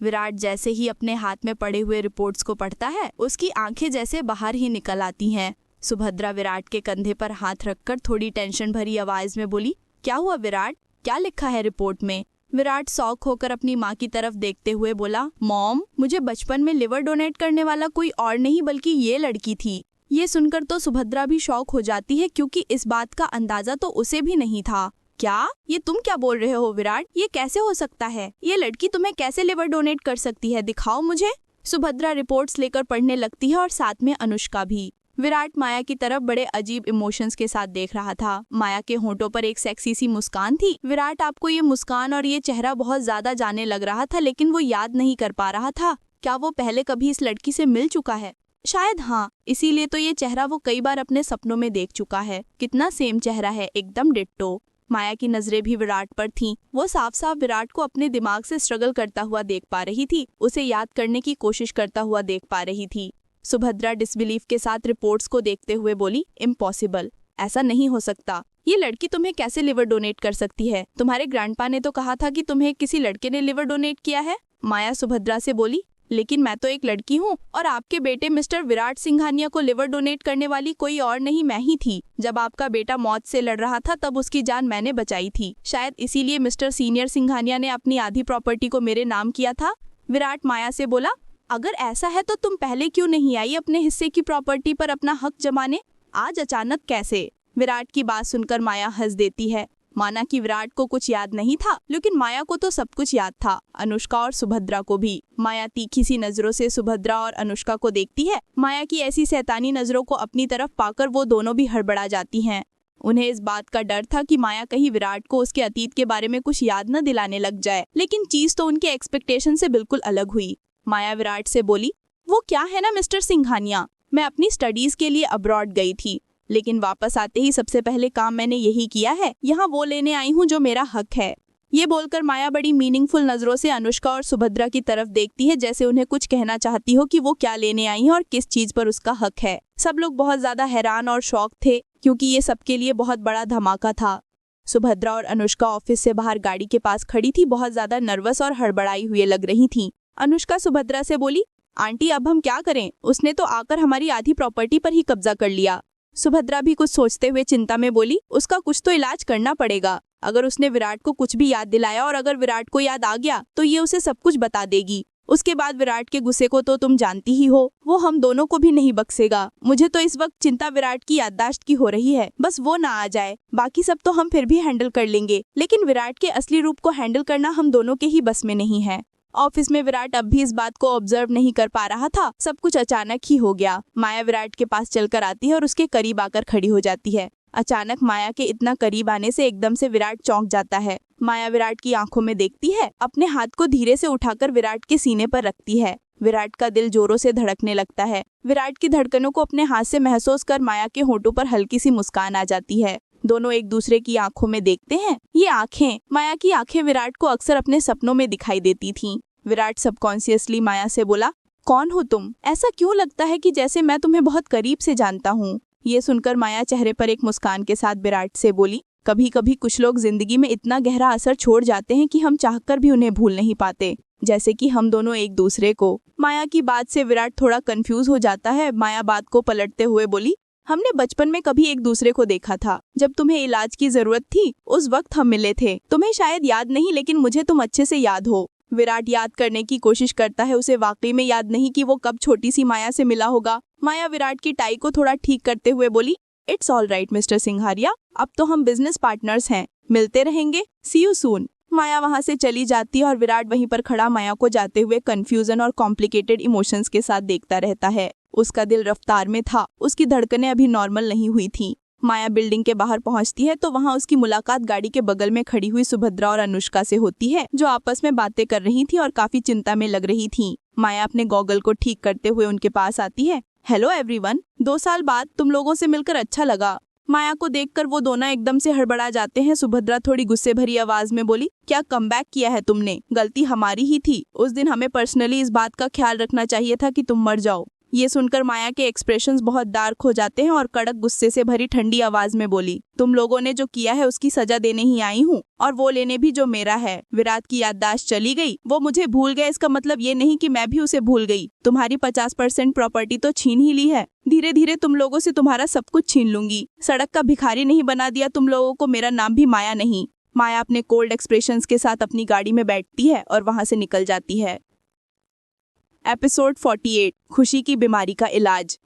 विराट जैसे ही अपने हाथ में पड़े हुए रिपोर्ट्स को पढ़ता है, उसकी आंखें जैसे बाहर ही निकल आती हैं। सुभद्रा विराट के कंधे पर हाथ रखकर थोड़ी टेंशन भरी आवाज में बोली, क्या हुआ विराट, क्या लिखा है रिपोर्ट में? विराट शौक होकर अपनी माँ की तरफ देखते हुए बोला, मॉम, मुझे बचपन में लिवर डोनेट करने वाला कोई और नहीं बल्कि ये लड़की थी। ये सुनकर तो सुभद्रा भी शॉक हो जाती है क्योंकि इस बात का अंदाजा तो उसे भी नहीं था। क्या? ये तुम क्या बोल रहे हो विराट? ये कैसे हो सकता है? ये लड़की तुम्हें कैसे लिवर डोनेट कर सकती है? दिखाओ मुझे। सुभद्रा रिपोर्ट्स लेकर पढ़ने लगती है और साथ में अनुष्का भी। विराट माया की तरफ बड़े अजीब इमोशंस के साथ देख रहा था। माया के होंठों पर एक सेक्सी सी मुस्कान थी। विराट आपको ये मुस्कान और ये चेहरा बहुत ज्यादा जाने लग रहा था, लेकिन वो याद नहीं कर पा रहा था। क्या वो पहले कभी इस लड़की से मिल चुका है? शायद हाँ, इसीलिए तो ये चेहरा वो कई बार अपने सपनों में देख चुका है। कितना सेम चेहरा है, एकदम डिट्टो। माया की नजरें भी विराट पर थीं। वो साफ साफ विराट को अपने दिमाग से स्ट्रगल करता हुआ देख पा रही थी, उसे याद करने की कोशिश करता हुआ देख पा रही थी। सुभद्रा डिसबिलीफ के साथ रिपोर्ट्स को देखते हुए बोली, इम्पॉसिबल, ऐसा नहीं हो सकता। ये लड़की तुम्हें कैसे लिवर डोनेट कर सकती है? तुम्हारे ग्रैंडपा ने तो कहा था कि तुम्हें किसी लड़के ने लिवर डोनेट किया है। माया सुभद्रा से बोली, लेकिन मैं तो एक लड़की हूँ और आपके बेटे मिस्टर विराट सिंघानिया को लिवर डोनेट करने वाली कोई और नहीं, मैं ही थी। जब आपका बेटा मौत से लड़ रहा था तब उसकी जान मैंने बचाई थी। शायद इसीलिए मिस्टर सीनियर सिंघानिया ने अपनी आधी प्रॉपर्टी को मेरे नाम किया था। विराट माया से बोला, अगर ऐसा है तो तुम पहले क्यों नहीं आई अपने हिस्से की प्रॉपर्टी पर अपना हक जमाने? आज अचानक कैसे? विराट की बात सुनकर माया हंस देती है। माना कि विराट को कुछ याद नहीं था, लेकिन माया को तो सब कुछ याद था, अनुष्का और सुभद्रा को भी। माया तीखी सी नजरों से सुभद्रा और अनुष्का को देखती है। माया की ऐसी शैतानी नजरों को अपनी तरफ पाकर वो दोनों भी हड़बड़ा जाती हैं। उन्हें इस बात का डर था कि माया कहीं विराट को उसके अतीत के बारे में कुछ याद न दिलाने लग जाए, लेकिन चीज तो उनके एक्सपेक्टेशन से बिल्कुल अलग हुई। माया विराट से बोली, वो क्या है ना मिस्टर सिंघानिया, मैं अपनी स्टडीज के लिए अब्रॉड गई थी, लेकिन वापस आते ही सबसे पहले काम मैंने यही किया है। यहाँ वो लेने आई हूँ जो मेरा हक है। ये बोलकर माया बड़ी मीनिंगफुल नजरों से अनुष्का और सुभद्रा की तरफ देखती है, जैसे उन्हें कुछ कहना चाहती हो कि वो क्या लेने आई है और किस चीज पर उसका हक है। सब लोग बहुत ज्यादा हैरान और शॉक थे क्योंकि ये सबके लिए बहुत बड़ा धमाका था। सुभद्रा और अनुष्का ऑफिस से बाहर गाड़ी के पास खड़ी थी, बहुत ज्यादा नर्वस और हड़बड़ाई हुए लग रही थी। अनुष्का सुभद्रा से बोली, आंटी अब हम क्या करें? उसने तो आकर हमारी आधी प्रॉपर्टी पर ही कब्जा कर लिया। सुभद्रा भी कुछ सोचते हुए चिंता में बोली, उसका कुछ तो इलाज करना पड़ेगा। अगर उसने विराट को कुछ भी याद दिलाया और अगर विराट को याद आ गया तो ये उसे सब कुछ बता देगी। उसके बाद विराट के गुस्से को तो तुम जानती ही हो, वो हम दोनों को भी नहीं बख्शेगा। मुझे तो इस वक्त चिंता विराट की याददाश्त की हो रही है, बस वो ना आ जाए। बाकी सब तो हम फिर भी हैंडल कर लेंगे, लेकिन विराट के असली रूप को हैंडल करना हम दोनों के ही बस में नहीं है। ऑफिस में विराट अब भी इस बात को ऑब्जर्व नहीं कर पा रहा था। सब कुछ अचानक ही हो गया। माया विराट के पास चलकर आती है और उसके करीब आकर खड़ी हो जाती है। अचानक माया के इतना करीब आने से एकदम से विराट चौंक जाता है। माया विराट की आंखों में देखती है, अपने हाथ को धीरे से उठाकर विराट के सीने पर रखती है। विराट का दिल जोरों से धड़कने लगता है। विराट की धड़कनों को अपने हाथ से महसूस कर माया के होंठों पर हल्की सी मुस्कान आ जाती है। दोनों एक दूसरे की आंखों में देखते हैं। ये आंखें, माया की आंखें विराट को अक्सर अपने सपनों में दिखाई देती थीं। विराट सबकॉन्शियसली माया से बोला, कौन हो तुम? ऐसा क्यों लगता है कि जैसे मैं तुम्हें बहुत करीब से जानता हूँ? ये सुनकर माया चेहरे पर एक मुस्कान के साथ विराट से बोली, कभी कभी कुछ लोग जिंदगी में इतना गहरा असर छोड़ जाते हैं कि हम चाहकर भी उन्हें भूल नहीं पाते, जैसे कि हम दोनों एक दूसरे को। माया की बात से विराट थोड़ा कंफ्यूज हो जाता है। माया बात को पलटते हुए बोली, हमने बचपन में कभी एक दूसरे को देखा था, जब तुम्हें इलाज की जरूरत थी उस वक्त हम मिले थे। तुम्हें शायद याद नहीं, लेकिन मुझे तुम अच्छे से याद हो। विराट याद करने की कोशिश करता है। उसे वाकई में याद नहीं कि वो कब छोटी सी माया से मिला होगा। माया विराट की टाई को थोड़ा ठीक करते हुए बोली, it's all right mister Singhania, अब तो हम बिजनेस पार्टनर्स हैं, मिलते रहेंगे, सी यू सून। माया वहां से चली जाती है और विराट वहीं पर खड़ा माया को जाते हुए कंफ्यूजन और कॉम्प्लिकेटेड इमोशंस के साथ देखता रहता है। उसका दिल रफ्तार में था, उसकी धड़कनें अभी नॉर्मल नहीं हुई थीं। माया बिल्डिंग के बाहर पहुंचती है तो वहां उसकी मुलाकात गाड़ी के बगल में खड़ी हुई सुभद्रा और अनुष्का से होती है, जो आपस में बातें कर रही थी और काफी चिंता में लग रही थीं। माया अपने गॉगल को ठीक करते हुए उनके पास आती है। हेलो एवरीवन, 2 साल बाद तुम लोगों से मिलकर अच्छा लगा। माया को देखकर वो दोनों एकदम से हड़बड़ा जाते हैं। सुभद्रा थोड़ी गुस्से भरी आवाज में बोली, क्या कमबैक किया है तुमने? गलती हमारी ही थी, उस दिन हमें पर्सनली इस बात का ख्याल रखना चाहिए था कि तुम मर जाओ। ये सुनकर माया के एक्सप्रेशंस बहुत डार्क हो जाते हैं और कड़क गुस्से से भरी ठंडी आवाज में बोली, तुम लोगों ने जो किया है उसकी सजा देने ही आई हूँ, और वो लेने भी जो मेरा है। विराट की याददाश्त चली गई, वो मुझे भूल गया, इसका मतलब ये नहीं कि मैं भी उसे भूल गई। तुम्हारी 50% प्रॉपर्टी तो छीन ही ली है, धीरे धीरे तुम लोगों से तुम्हारा सब कुछ छीन लूंगी। सड़क का भिखारी नहीं बना दिया तुम लोगों को, मेरा नाम भी माया नहीं। माया अपने कोल्ड एक्सप्रेशंस के साथ अपनी गाड़ी में बैठती है और वहां से निकल जाती है। एपिसोड 48 खुशी की बीमारी का इलाज।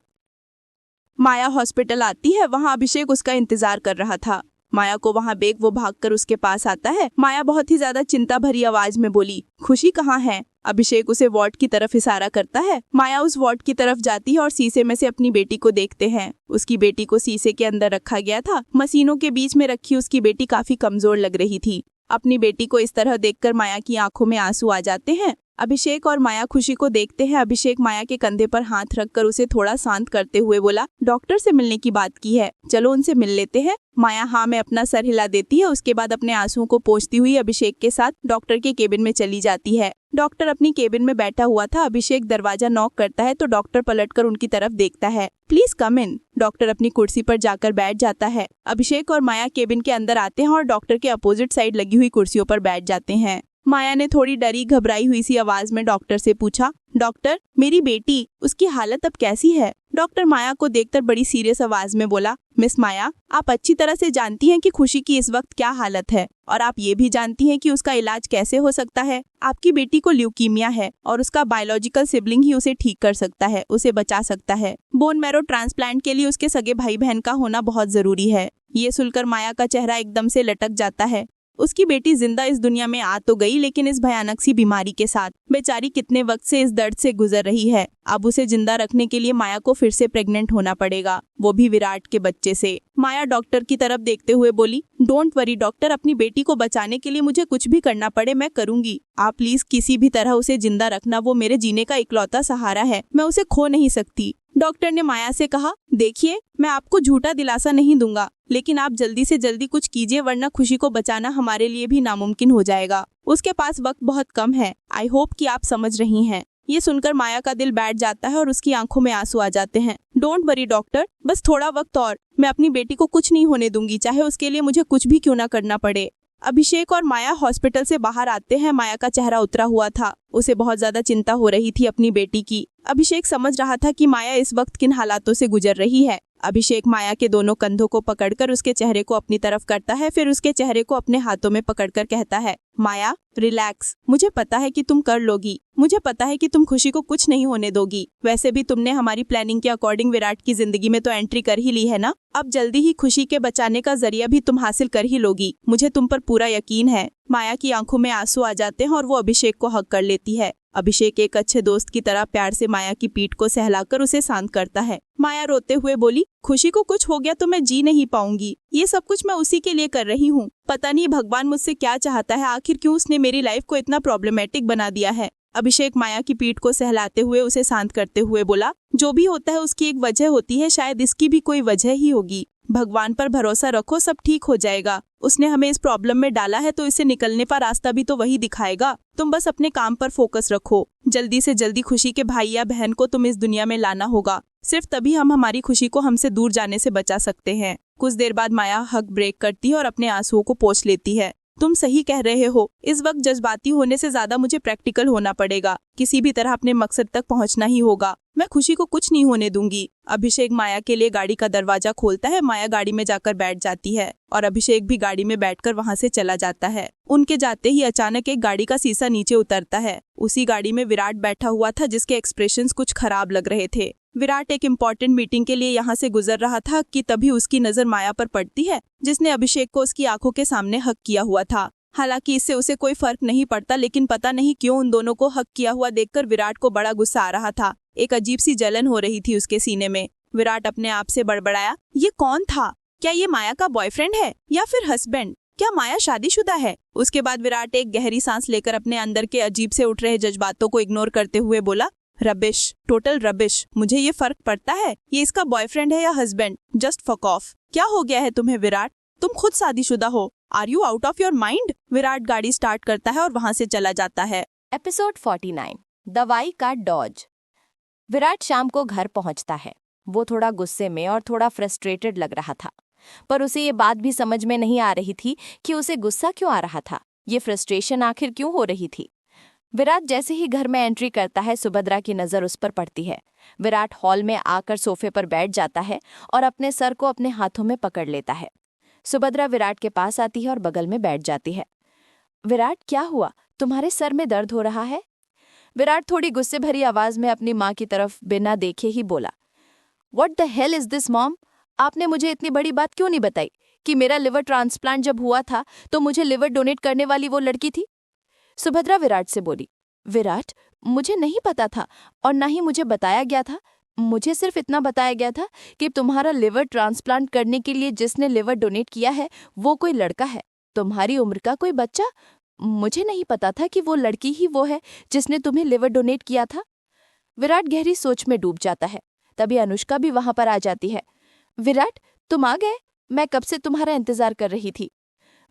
माया हॉस्पिटल आती है। वहां अभिषेक उसका इंतजार कर रहा था। माया को वहां देख वो भागकर उसके पास आता है। माया बहुत ही ज्यादा चिंता भरी आवाज में बोली, खुशी कहाँ है? अभिषेक उसे वार्ड की तरफ इशारा करता है। माया उस वार्ड की तरफ जाती है और शीशे में से अपनी बेटी को देखते हैं। उसकी बेटी को शीशे के अंदर रखा गया था। मशीनों के बीच में रखी उसकी बेटी काफी कमजोर लग रही थी। अपनी बेटी को इस तरह देखकर माया की आंखों में आंसू आ जाते हैं। अभिषेक और माया खुशी को देखते हैं। अभिषेक माया के कंधे पर हाथ रखकर उसे थोड़ा शांत करते हुए बोला, डॉक्टर से मिलने की बात की है, चलो उनसे मिल लेते हैं। माया हाँ में अपना सर हिला देती है। उसके बाद अपने आंसुओं को पोंछती हुई अभिषेक के साथ डॉक्टर के केबिन में चली जाती है। डॉक्टर अपनी केबिन में बैठा हुआ था। अभिषेक दरवाजा नॉक करता है तो डॉक्टर पलटकर उनकी तरफ देखता है। Please come in. डॉक्टर अपनी कुर्सी पर जाकर बैठ जाता है। अभिषेक और माया केबिन के अंदर आते हैं और डॉक्टर के अपोजिट साइड लगी हुई कुर्सियों पर बैठ जाते हैं। माया ने थोड़ी डरी घबराई हुई सी आवाज में डॉक्टर से पूछा, डॉक्टर मेरी बेटी, उसकी हालत अब कैसी है? डॉक्टर माया को देखकर बड़ी सीरियस आवाज में बोला, मिस माया, आप अच्छी तरह से जानती हैं कि खुशी की इस वक्त क्या हालत है और आप ये भी जानती हैं कि उसका इलाज कैसे हो सकता है। आपकी बेटी को ल्यूकीमिया है और उसका बायोलॉजिकल सिबलिंग ही उसे ठीक कर सकता है, उसे बचा सकता है। बोन मैरो ट्रांसप्लांट के लिए उसके सगे भाई बहन का होना बहुत जरूरी है। ये सुनकर माया का चेहरा एकदम से लटक जाता है। उसकी बेटी जिंदा इस दुनिया में आ तो गई, लेकिन इस भयानक सी बीमारी के साथ। बेचारी कितने वक्त से इस दर्द से गुजर रही है। अब उसे जिंदा रखने के लिए माया को फिर से प्रेग्नेंट होना पड़ेगा, वो भी विराट के बच्चे से। माया डॉक्टर की तरफ देखते हुए बोली, डोंट वरी डॉक्टर, अपनी बेटी को बचाने के लिए मुझे कुछ भी करना पड़े मैं करूंगी। आप प्लीज किसी भी तरह उसे जिंदा रखना, वो मेरे जीने का इकलौता सहारा है, मैं उसे खो नहीं सकती। डॉक्टर ने माया से कहा, देखिए मैं आपको झूठा दिलासा नहीं दूंगा, लेकिन आप जल्दी से जल्दी कुछ कीजिए वरना खुशी को बचाना हमारे लिए भी नामुमकिन हो जाएगा। उसके पास वक्त बहुत कम है। आई होप कि आप समझ रही हैं। ये सुनकर माया का दिल बैठ जाता है और उसकी आंखों में आंसू आ जाते हैं। डोंट वरी डॉक्टर, बस थोड़ा वक्त और, मैं अपनी बेटी को कुछ नहीं होने दूंगी, चाहे उसके लिए मुझे कुछ भी क्यों ना करना पड़े। अभिषेक और माया हॉस्पिटल से बाहर आते हैं। माया का चेहरा उतरा हुआ था। उसे बहुत ज्यादा चिंता हो रही थी अपनी बेटी की। अभिषेक समझ रहा था कि माया इस वक्त किन हालातों से गुजर रही है। अभिषेक माया के दोनों कंधों को पकड़कर उसके चेहरे को अपनी तरफ करता है, फिर उसके चेहरे को अपने हाथों में पकड़कर कहता है, माया रिलैक्स, मुझे पता है कि तुम कर लोगी, मुझे पता है कि तुम खुशी को कुछ नहीं होने दोगी। वैसे भी तुमने हमारी प्लानिंग के अकॉर्डिंग विराट की जिंदगी में तो एंट्री कर ही ली है ना, अब जल्दी ही खुशी के बचाने का जरिया भी तुम हासिल कर ही लोगी, मुझे तुम पर पूरा यकीन है। माया की आंखों में आंसू आ जाते हैं और वो अभिषेक को हग कर लेती है। अभिषेक एक अच्छे दोस्त की तरह प्यार से माया की पीठ को सहलाकर उसे शांत करता है। माया रोते हुए बोली, खुशी को कुछ हो गया तो मैं जी नहीं पाऊंगी, ये सब कुछ मैं उसी के लिए कर रही हूँ। पता नहीं भगवान मुझसे क्या चाहता है, आखिर क्यों उसने मेरी लाइफ को इतना प्रॉब्लमेटिक बना दिया है। अभिषेक माया की पीठ को सहलाते हुए उसे शांत करते हुए बोला, जो भी होता है उसकी एक वजह होती है, शायद इसकी भी कोई वजह ही होगी। भगवान पर भरोसा रखो, सब ठीक हो जाएगा। उसने हमें इस प्रॉब्लम में डाला है तो इससे निकलने का रास्ता भी तो वही दिखाएगा। तुम बस अपने काम पर फोकस रखो। जल्दी से जल्दी खुशी के भाई या बहन को तुम इस दुनिया में लाना होगा, सिर्फ तभी हम हमारी खुशी को हमसे दूर जाने से बचा सकते हैं। कुछ देर बाद माया हक ब्रेक करती है और अपने आंसुओं को पोंछ लेती है। तुम सही कह रहे हो, इस वक्त जज्बाती होने से ज्यादा मुझे प्रैक्टिकल होना पड़ेगा। किसी भी तरह अपने मकसद तक पहुंचना ही होगा। मैं खुशी को कुछ नहीं होने दूंगी। अभिषेक माया के लिए गाड़ी का दरवाजा खोलता है। माया गाड़ी में जाकर बैठ जाती है और अभिषेक भी गाड़ी में बैठकर वहां से चला जाता है। उनके जाते ही अचानक एक गाड़ी का शीशा नीचे उतरता है। उसी गाड़ी में विराट बैठा हुआ था, जिसके एक्सप्रेशंस कुछ खराब लग रहे थे। विराट एक इम्पोर्टेंट मीटिंग के लिए यहाँ से गुजर रहा था कि तभी उसकी नजर माया पर पड़ती है, जिसने अभिषेक को उसकी आंखों के सामने हक किया हुआ था। हालांकि इससे उसे कोई फर्क नहीं पड़ता, लेकिन पता नहीं क्यों उन दोनों को हक किया हुआ देखकर विराट को बड़ा गुस्सा आ रहा था। एक अजीब सी जलन हो रही थी उसके सीने में। विराट अपने आप से बड़बड़ाया, ये कौन था? क्या ये माया का बॉयफ्रेंड है या फिर हस्बैंड? क्या माया शादीशुदा है? उसके बाद विराट एक गहरी सांस लेकर अपने अंदर के अजीब से उठ रहे जज्बातों को इग्नोर करते हुए बोला, रबिश, टोटल रबिश। मुझे ये फर्क पड़ता है ये इसका बॉयफ्रेंड है या हस्बैंड, जस्ट फक ऑफ। क्या हो गया है तुम्हें विराट? तुम खुद शादीशुदा हो। Are you out of your mind? Virat गाड़ी स्टार्ट करता है और वहां से चला जाता है। एपिसोड 49 दवाई का डॉज। विराट शाम को घर पहुंचता है। वो थोड़ा गुस्से में और थोड़ा फ्रस्ट्रेटेड लग रहा था, पर उसे ये बात भी समझ में नहीं आ रही थी कि उसे गुस्सा क्यों आ रहा था, ये फ्रस्ट्रेशन आखिर क्यों हो रही थी। विराट जैसे ही घर में एंट्री करता है, सुभद्रा की नजर उस पर पड़ती है। विराट हॉल में आकर सोफे पर बैठ जाता है और अपने सर को अपने हाथों में पकड़ लेता है। सुभद्रा विराट के पास आती है और बगल में बैठ जाती है। विराट, क्या हुआ? तुम्हारे सर में दर्द हो रहा है? विराट थोड़ी गुस्से भरी आवाज में अपनी माँ की तरफ बिना देखे ही बोला, what the hell is this mom? आपने मुझे इतनी बड़ी बात क्यों नहीं बताई कि मेरा लिवर ट्रांसप्लांट जब हुआ था तो मुझे लिवर डोनेट करने वाली वो लड़की थी? सुभद्रा विराट से बोली, विराट, मुझे नहीं पता था और ना ही मुझे बताया गया था। मुझे सिर्फ इतना बताया गया था कि तुम्हारा लिवर ट्रांसप्लांट करने के लिए जिसने लिवर डोनेट किया है वो कोई लड़का है, तुम्हारी उम्र का कोई बच्चा। मुझे नहीं पता था कि वो लड़की ही वो है जिसने तुम्हें लिवर डोनेट किया था। विराट गहरी सोच में डूब जाता है। तभी अनुष्का भी वहां पर आ जाती है। विराट, तुम आ गए? मैं कब से तुम्हारा इंतजार कर रही थी।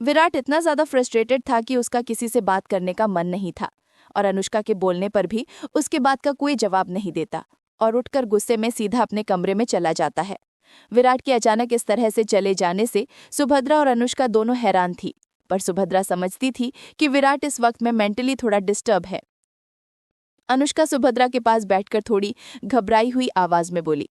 विराट इतना ज्यादा फ्रस्ट्रेटेड था कि उसका किसी से बात करने का मन नहीं था और अनुष्का के बोलने पर भी उसके बात का कोई जवाब नहीं देता और उठकर गुस्से में सीधा अपने कमरे में चला जाता है। विराट के अचानक इस तरह से चले जाने से सुभद्रा और अनुष्का दोनों हैरान थी, पर सुभद्रा समझती थी कि विराट इस वक्त में मेंटली थोड़ा डिस्टर्ब है। अनुष्का सुभद्रा के पास बैठकर थोड़ी घबराई हुई आवाज में बोली,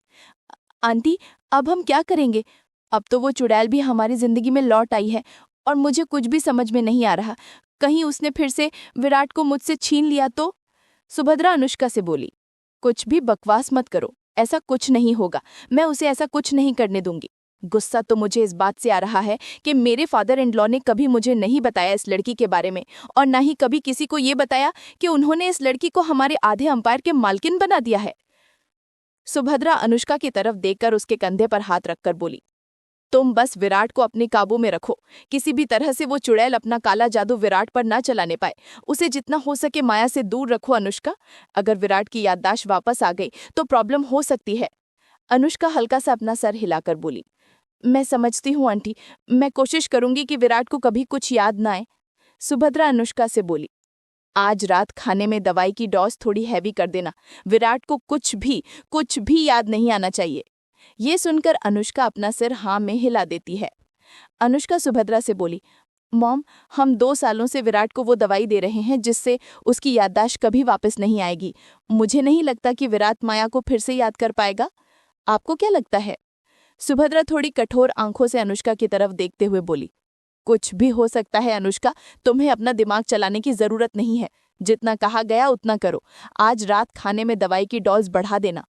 आंटी, अब हम क्या करेंगे? अब तो वो चुड़ैल भी हमारी जिंदगी में लौट आई है और मुझे कुछ भी समझ में नहीं आ रहा। कहीं उसने फिर से विराट को मुझसे छीन लिया तो? सुभद्रा अनुष्का से बोली, कुछ भी बकवास मत करो, ऐसा कुछ नहीं होगा। मैं उसे ऐसा कुछ नहीं करने दूंगी। गुस्सा तो मुझे इस बात से आ रहा है कि मेरे फादर इन लॉ ने कभी मुझे नहीं बताया इस लड़की के बारे में और ना ही कभी किसी को ये बताया कि उन्होंने इस लड़की को हमारे आधे अंपायर के मालकिन बना दिया है। सुभद्रा अनुष्का की तरफ देखकर उसके कंधे पर हाथ रखकर बोली, तुम बस विराट को अपने काबू में रखो। किसी भी तरह से वो चुड़ैल अपना काला जादू विराट पर ना चलाने पाए। उसे जितना हो सके माया से दूर रखो अनुष्का। अगर विराट की याददाश्त वापस आ गई तो प्रॉब्लम हो सकती है। अनुष्का हल्का सा अपना सर हिलाकर बोली, मैं समझती हूँ आंटी, मैं कोशिश करूंगी कि विराट को कभी कुछ याद ना आए। सुभद्रा अनुष्का से बोली, आज रात खाने में दवाई की डोज थोड़ी हैवी कर देना। विराट को कुछ भी याद नहीं आना चाहिए। ये सुनकर अनुष्का अपना सिर हाँ में हिला देती है। अनुष्का सुभद्रा से बोली, मॉम, हम 2 सालों से विराट को वो दवाई दे रहे हैं जिससे उसकी याददाश्त कभी वापस नहीं आएगी। मुझे नहीं लगता कि विराट माया को फिर से याद कर पाएगा। आपको क्या लगता है? सुभद्रा थोड़ी कठोर आंखों से अनुष्का की तरफ देखते हुए बोली, कुछ भी हो सकता है अनुष्का, तुम्हें अपना दिमाग चलाने की जरूरत नहीं है। जितना कहा गया उतना करो। आज रात खाने में दवाई की डोज बढ़ा देना।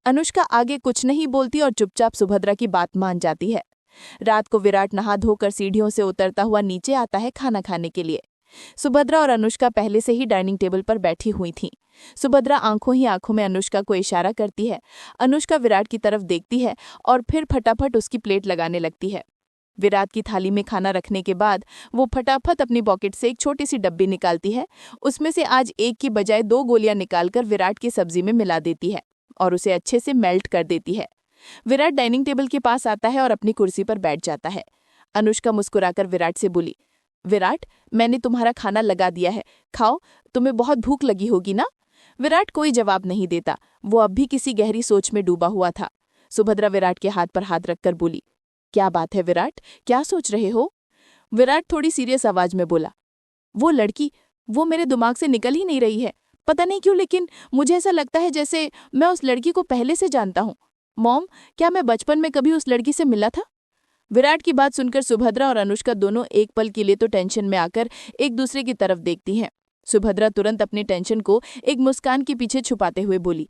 अनुष्का आगे कुछ नहीं बोलती और चुपचाप सुभद्रा की बात मान जाती है। रात को विराट नहा धोकर सीढ़ियों से उतरता हुआ नीचे आता है खाना खाने के लिए। सुभद्रा और अनुष्का पहले से ही डाइनिंग टेबल पर बैठी हुई थीं। सुभद्रा आंखों ही आंखों में अनुष्का को इशारा करती है। अनुष्का विराट की तरफ देखती है और फिर फटाफट उसकी प्लेट लगाने लगती है। विराट की थाली में खाना रखने के बाद वो फटाफट अपनी पॉकेट से एक छोटी सी डब्बी निकालती है। उसमें से आज एक की बजाय 2 गोलियां निकालकर विराट की सब्जी में मिला देती है और उसे अच्छे से मेल्ट कर देती है। विराट डाइनिंग टेबल के पास आता है और अपनी कुर्सी पर बैठ जाता है। अनुष्का मुस्कुराकर विराट से बोली, विराट, मैंने तुम्हारा खाना लगा दिया है, खाओ, तुम्हें बहुत भूख लगी होगी ना? विराट कोई जवाब नहीं देता। वो अब भी किसी गहरी सोच में डूबा हुआ था। सुभद्रा विराट के हाथ पर हाथ रखकर बोली, क्या बात है विराट, क्या सोच रहे हो? विराट थोड़ी सीरियस आवाज में बोला, वो लड़की, वो मेरे दिमाग से निकल ही नहीं रही है। पता नहीं क्यों, लेकिन मुझे ऐसा लगता है जैसे मैं उस लड़की को पहले से जानता हूँ। मॉम, क्या मैं बचपन में कभी उस लड़की से मिला था? विराट की बात सुनकर सुभद्रा और अनुष्का दोनों एक पल के लिए तो टेंशन में आकर एक दूसरे की तरफ देखती हैं। सुभद्रा तुरंत अपनी टेंशन को एक मुस्कान के पीछे छुपाते हुए बोली,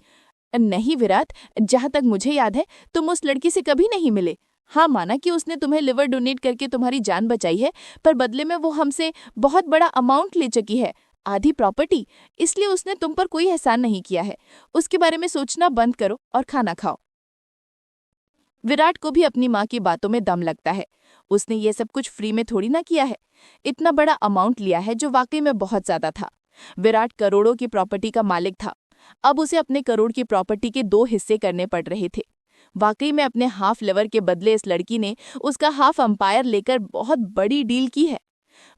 नहीं विराट, जहां तक मुझे याद है तुम उस लड़की से कभी नहीं मिले। हाँ, माना कि उसने तुम्हें लिवर डोनेट करके तुम्हारी जान बचाई है, पर बदले में वो हमसे बहुत बड़ा अमाउंट ले चुकी है, आधी प्रॉपर्टी। इसलिए उसने तुम पर कोई एहसान नहीं किया है। उसके बारे में सोचना बंद करो और खाना खाओ। विराट को भी अपनी माँ की बातों में दम लगता है। उसने ये सब कुछ फ्री में थोड़ी ना किया है। इतना बड़ा अमाउंट लिया है जो वाकई में बहुत ज्यादा था। विराट करोड़ों की प्रॉपर्टी का मालिक था। अब उसे अपने करोड़ की प्रॉपर्टी के 2 हिस्से करने पड़ रहे थे। वाकई में अपने हाफ लिवर के बदले इस लड़की ने उसका हाफ अंपायर लेकर बहुत बड़ी डील की है।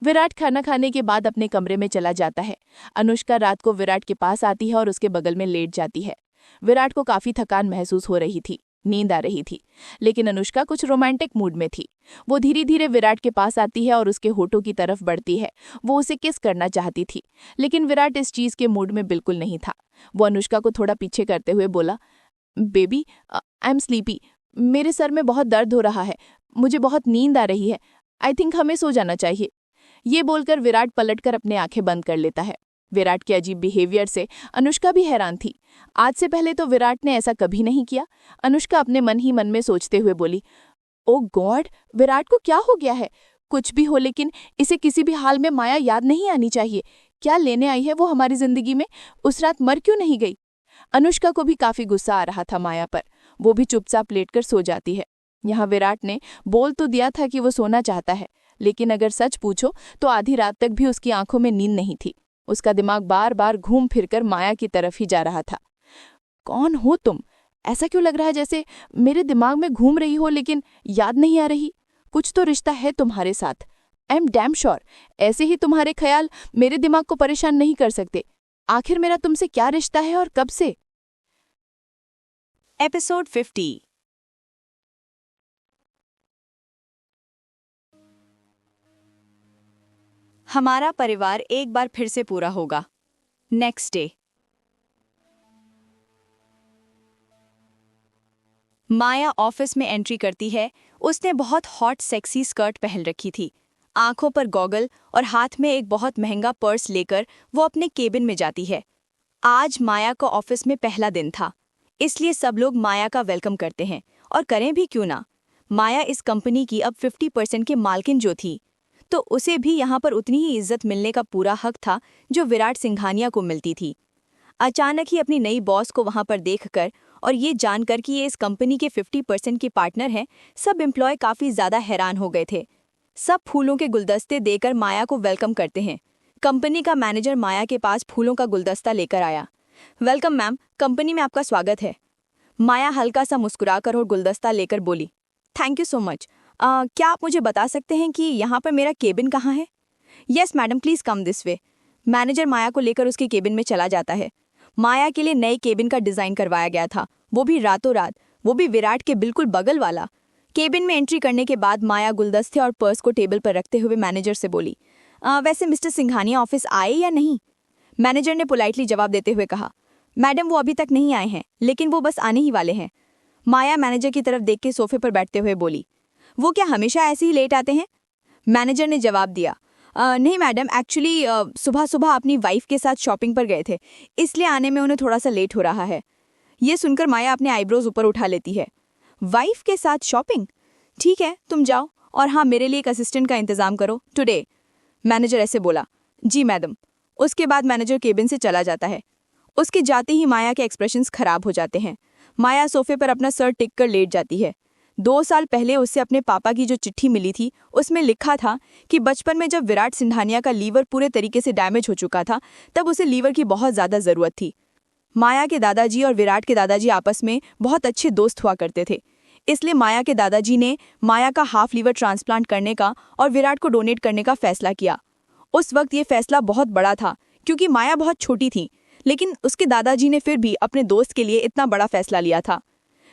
विराट खाना खाने के बाद अपने कमरे में चला जाता है। अनुष्का रात को विराट के पास आती है और उसके बगल में लेट जाती है। विराट को काफी थकान महसूस हो रही थी, नींद आ रही थी, लेकिन अनुष्का कुछ रोमांटिक मूड में थी। वो धीरे धीरे विराट के पास आती है और उसके होठों की तरफ बढ़ती है। वो उसे किस करना चाहती थी, लेकिन विराट इस चीज के मूड में बिल्कुल नहीं था। वो अनुष्का को थोड़ा पीछे करते हुए बोला, बेबी, आई एम स्लीपी, मेरे सर में बहुत दर्द हो रहा है, मुझे बहुत नींद आ रही है, आई थिंक हमें सो जाना चाहिए। ये बोलकर विराट पलटकर अपने आंखें बंद कर लेता है। विराट के अजीब बिहेवियर से अनुष्का भी हैरान थी। आज से पहले तो विराट ने ऐसा कभी नहीं किया। अनुष्का अपने मन ही मन में सोचते हुए बोली, ओ गॉड, विराट को क्या हो गया है? कुछ भी हो, लेकिन इसे किसी भी हाल में माया याद नहीं आनी चाहिए। क्या लेने आई है वो हमारी जिंदगी में? उस रात मर क्यों नहीं गई? अनुष्का को भी काफी गुस्सा आ रहा था माया पर। वो भी चुपचाप लेटकर सो जाती है। यहाँ विराट ने बोल तो दिया था कि वो सोना चाहता है, लेकिन अगर सच पूछो तो आधी रात तक भी उसकी आंखों में नींद नहीं थी। उसका दिमाग बार बार घूम फिरकर माया की तरफ ही जा रहा था। कौन हो तुम? ऐसा क्यों लग रहा है जैसे मेरे दिमाग में घूम रही हो लेकिन याद नहीं आ रही? कुछ तो रिश्ता है तुम्हारे साथ। आई एम डैम श्योर ऐसे ही तुम्हारे ख्याल मेरे दिमाग को परेशान नहीं कर सकते। आखिर मेरा तुमसे क्या रिश्ता है और कब से? एपिसोड 50। हमारा परिवार एक बार फिर से पूरा होगा। Next day. माया ऑफिस में एंट्री करती है। उसने बहुत हॉट सेक्सी स्कर्ट पहन रखी थी। आंखों पर गॉगल और हाथ में एक बहुत महंगा पर्स लेकर वो अपने केबिन में जाती है। आज माया को ऑफिस में पहला दिन था, इसलिए सब लोग माया का वेलकम करते हैं, और करें भी क्यों ना। माया इस कंपनी की अब 50% की मालकिन जो थी, तो उसे भी यहाँ पर उतनी ही इज्जत मिलने का पूरा हक था जो विराट सिंघानिया को मिलती थी। अचानक ही अपनी नई बॉस को वहाँ पर देखकर और ये जानकर कि ये इस कंपनी के 50% की पार्टनर हैं, सब एम्प्लॉय काफ़ी ज़्यादा हैरान हो गए थे। सब फूलों के गुलदस्ते देकर माया को वेलकम करते हैं। कंपनी का मैनेजर माया के पास फूलों का गुलदस्ता लेकर आया। वेलकम मैम, कंपनी में आपका स्वागत है। माया हल्का सा मुस्कुराकर और गुलदस्ता लेकर बोली, थैंक यू सो मच। क्या आप मुझे बता सकते हैं कि यहाँ पर मेरा केबिन कहाँ है? Yes madam, please come this way. Manager Maya को लेकर उसके केबिन में चला जाता है। माया के लिए नए केबिन का डिज़ाइन करवाया गया था, वो भी रातों रात, वो भी विराट के बिल्कुल बगल वाला। केबिन में एंट्री करने के बाद माया गुलदस्ते और पर्स को टेबल पर रखते हुए मैनेजर से बोली, वैसे मिस्टर सिंघानिया ऑफिस आए या नहीं? मैनेजर ने पोलाइटली जवाब देते हुए कहा, मैडम वो अभी तक नहीं आए हैं, लेकिन वो बस आने ही वाले हैं। माया मैनेजर की तरफ देख के सोफे पर बैठते हुए बोली, वो क्या हमेशा ऐसे ही लेट आते हैं? मैनेजर ने जवाब दिया, नहीं मैडम, एक्चुअली सुबह सुबह अपनी वाइफ के साथ शॉपिंग पर गए थे, इसलिए आने में उन्हें थोड़ा सा लेट हो रहा है। ये सुनकर माया अपने आईब्रोज ऊपर उठा लेती है। वाइफ के साथ शॉपिंग? ठीक है, तुम जाओ, और हाँ, मेरे लिए एक असिस्टेंट का इंतजाम करो टुडे। मैनेजर ऐसे बोला, जी मैडम। उसके बाद मैनेजर केबिन से चला जाता है। उसके जाते ही माया के एक्सप्रेशंस खराब हो जाते हैं। माया सोफे पर अपना सर टिक कर लेट जाती है। 2 साल पहले उससे अपने पापा की जो चिट्ठी मिली थी, उसमें लिखा था कि बचपन में जब विराट सिंघानिया का लीवर पूरे तरीके से डैमेज हो चुका था, तब उसे लीवर की बहुत ज़्यादा ज़रूरत थी। माया के दादाजी और विराट के दादाजी आपस में बहुत अच्छे दोस्त हुआ करते थे, इसलिए माया के दादाजी ने माया का हाफ लीवर ट्रांसप्लांट करने का और विराट को डोनेट करने का फैसला किया। उस वक्त ये फैसला बहुत बड़ा था, क्योंकि माया बहुत छोटी थी, लेकिन उसके दादाजी ने फिर भी अपने दोस्त के लिए इतना बड़ा फैसला लिया था।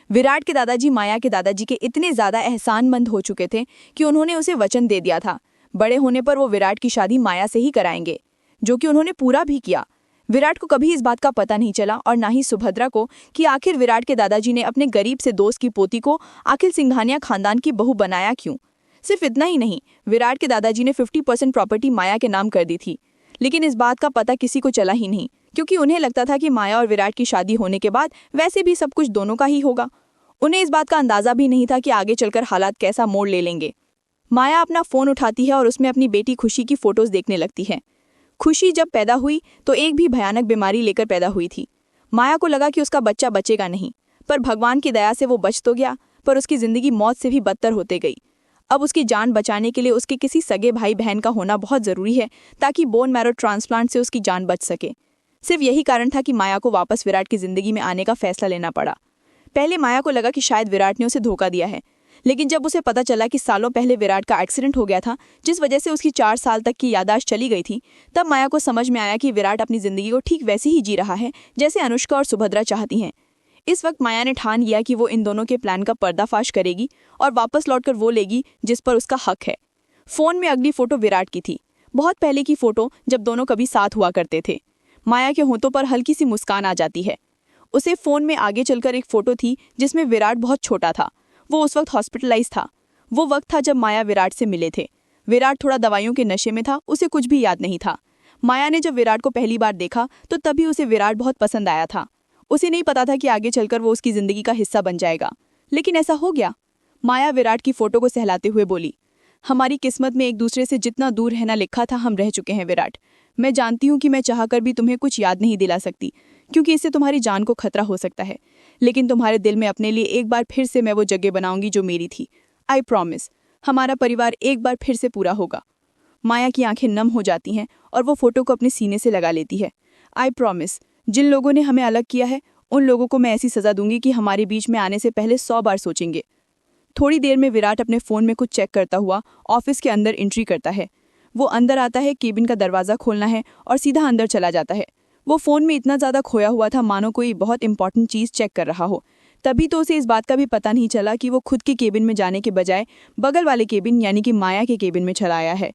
विराट के दादाजी माया के दादाजी के इतने ज़्यादा एहसानमंद हो चुके थे कि उन्होंने उसे वचन दे दिया था, बड़े होने पर वो विराट की शादी माया से ही कराएंगे, जो कि उन्होंने पूरा भी किया। विराट को कभी इस बात का पता नहीं चला, और ना ही सुभद्रा को, कि आखिर विराट के दादाजी ने अपने गरीब से दोस्त की पोती को आखिर सिंघानिया खानदान की बहू बनाया क्यों। सिर्फ इतना ही नहीं, विराट के दादाजी ने 50% प्रॉपर्टी माया के नाम कर दी थी, लेकिन इस बात का पता किसी को चला ही नहीं, क्योंकि उन्हें लगता था कि माया और विराट की शादी होने के बाद वैसे भी सब कुछ दोनों का ही होगा। उन्हें इस बात का अंदाजा भी नहीं था कि आगे चलकर हालात कैसा मोड़ ले लेंगे। माया अपना फ़ोन उठाती है और उसमें अपनी बेटी खुशी की फ़ोटोज़ देखने लगती है। खुशी जब पैदा हुई तो एक भी भयानक बीमारी लेकर पैदा हुई थी। माया को लगा कि उसका बच्चा बचेगा नहीं, पर भगवान की दया से वो बच तो गया, पर उसकी ज़िंदगी मौत से भी बदतर होते गई। अब उसकी जान बचाने के लिए उसके किसी सगे भाई बहन का होना बहुत ज़रूरी है, ताकि बोन मैरो ट्रांसप्लांट से उसकी जान बच सके। सिर्फ यही कारण था कि माया को वापस विराट की ज़िंदगी में आने का फैसला लेना पड़ा। पहले माया को लगा कि शायद विराट ने उसे धोखा दिया है, लेकिन जब उसे पता चला कि सालों पहले विराट का एक्सीडेंट हो गया था, जिस वजह से उसकी 4 साल तक की याददाश्त चली गई थी, तब माया को समझ में आया कि विराट अपनी ज़िंदगी को ठीक वैसे ही जी रहा है जैसे अनुष्का और सुभद्रा चाहती हैं। इस वक्त माया ने ठान लिया कि वो इन दोनों के प्लान का पर्दाफाश करेगी और वापस लौटकर वो लेगी जिस पर उसका हक है। फ़ोन में अगली फ़ोटो विराट की थी, बहुत पहले की फ़ोटो जब दोनों कभी साथ हुआ करते थे। माया के होंठों पर हल्की सी मुस्कान आ जाती है। उसे फ़ोन में आगे चलकर एक फ़ोटो थी जिसमें विराट बहुत छोटा था। वो उस वक्त हॉस्पिटलाइज था। वो वक्त था जब माया विराट से मिले थे। विराट थोड़ा दवाइयों के नशे में था, उसे कुछ भी याद नहीं था। माया ने जब विराट को पहली बार देखा तो तभी उसे विराट बहुत पसंद आया था। उसे नहीं पता था कि आगे चलकर वो उसकी जिंदगी का हिस्सा बन जाएगा, लेकिन ऐसा हो गया। माया विराट की फोटो को सहलाते हुए बोली, हमारी किस्मत में एक दूसरे से जितना दूर रहना लिखा था हम रह चुके हैं विराट। मैं जानती हूँ कि मैं चाहकर भी तुम्हें कुछ याद नहीं दिला सकती, क्योंकि इससे तुम्हारी जान को खतरा हो सकता है, लेकिन तुम्हारे दिल में अपने लिए एक बार फिर से मैं वो जगह बनाऊंगी जो मेरी थी। आई प्रॉमिस, हमारा परिवार एक बार फिर से पूरा होगा। माया की आंखें नम हो जाती हैं और वो फोटो को अपने सीने से लगा लेती है। आई प्रॉमिस, जिन लोगों ने हमें अलग किया है उन लोगों को मैं ऐसी सजा दूंगी कि हमारे बीच में आने से पहले 100 बार सोचेंगे। थोड़ी देर में विराट अपने फ़ोन में कुछ चेक करता हुआ ऑफिस के अंदर एंट्री करता है। वो अंदर आता है, केबिन का दरवाज़ा खोलना है और सीधा अंदर चला जाता है। वो फ़ोन में इतना ज़्यादा खोया हुआ था मानो कोई बहुत इंपॉर्टेंट चीज़ चेक कर रहा हो। तभी तो उसे इस बात का भी पता नहीं चला कि वो खुद के केबिन में जाने के बजाय बगल वाले केबिन यानी कि माया के केबिन में चला आया है।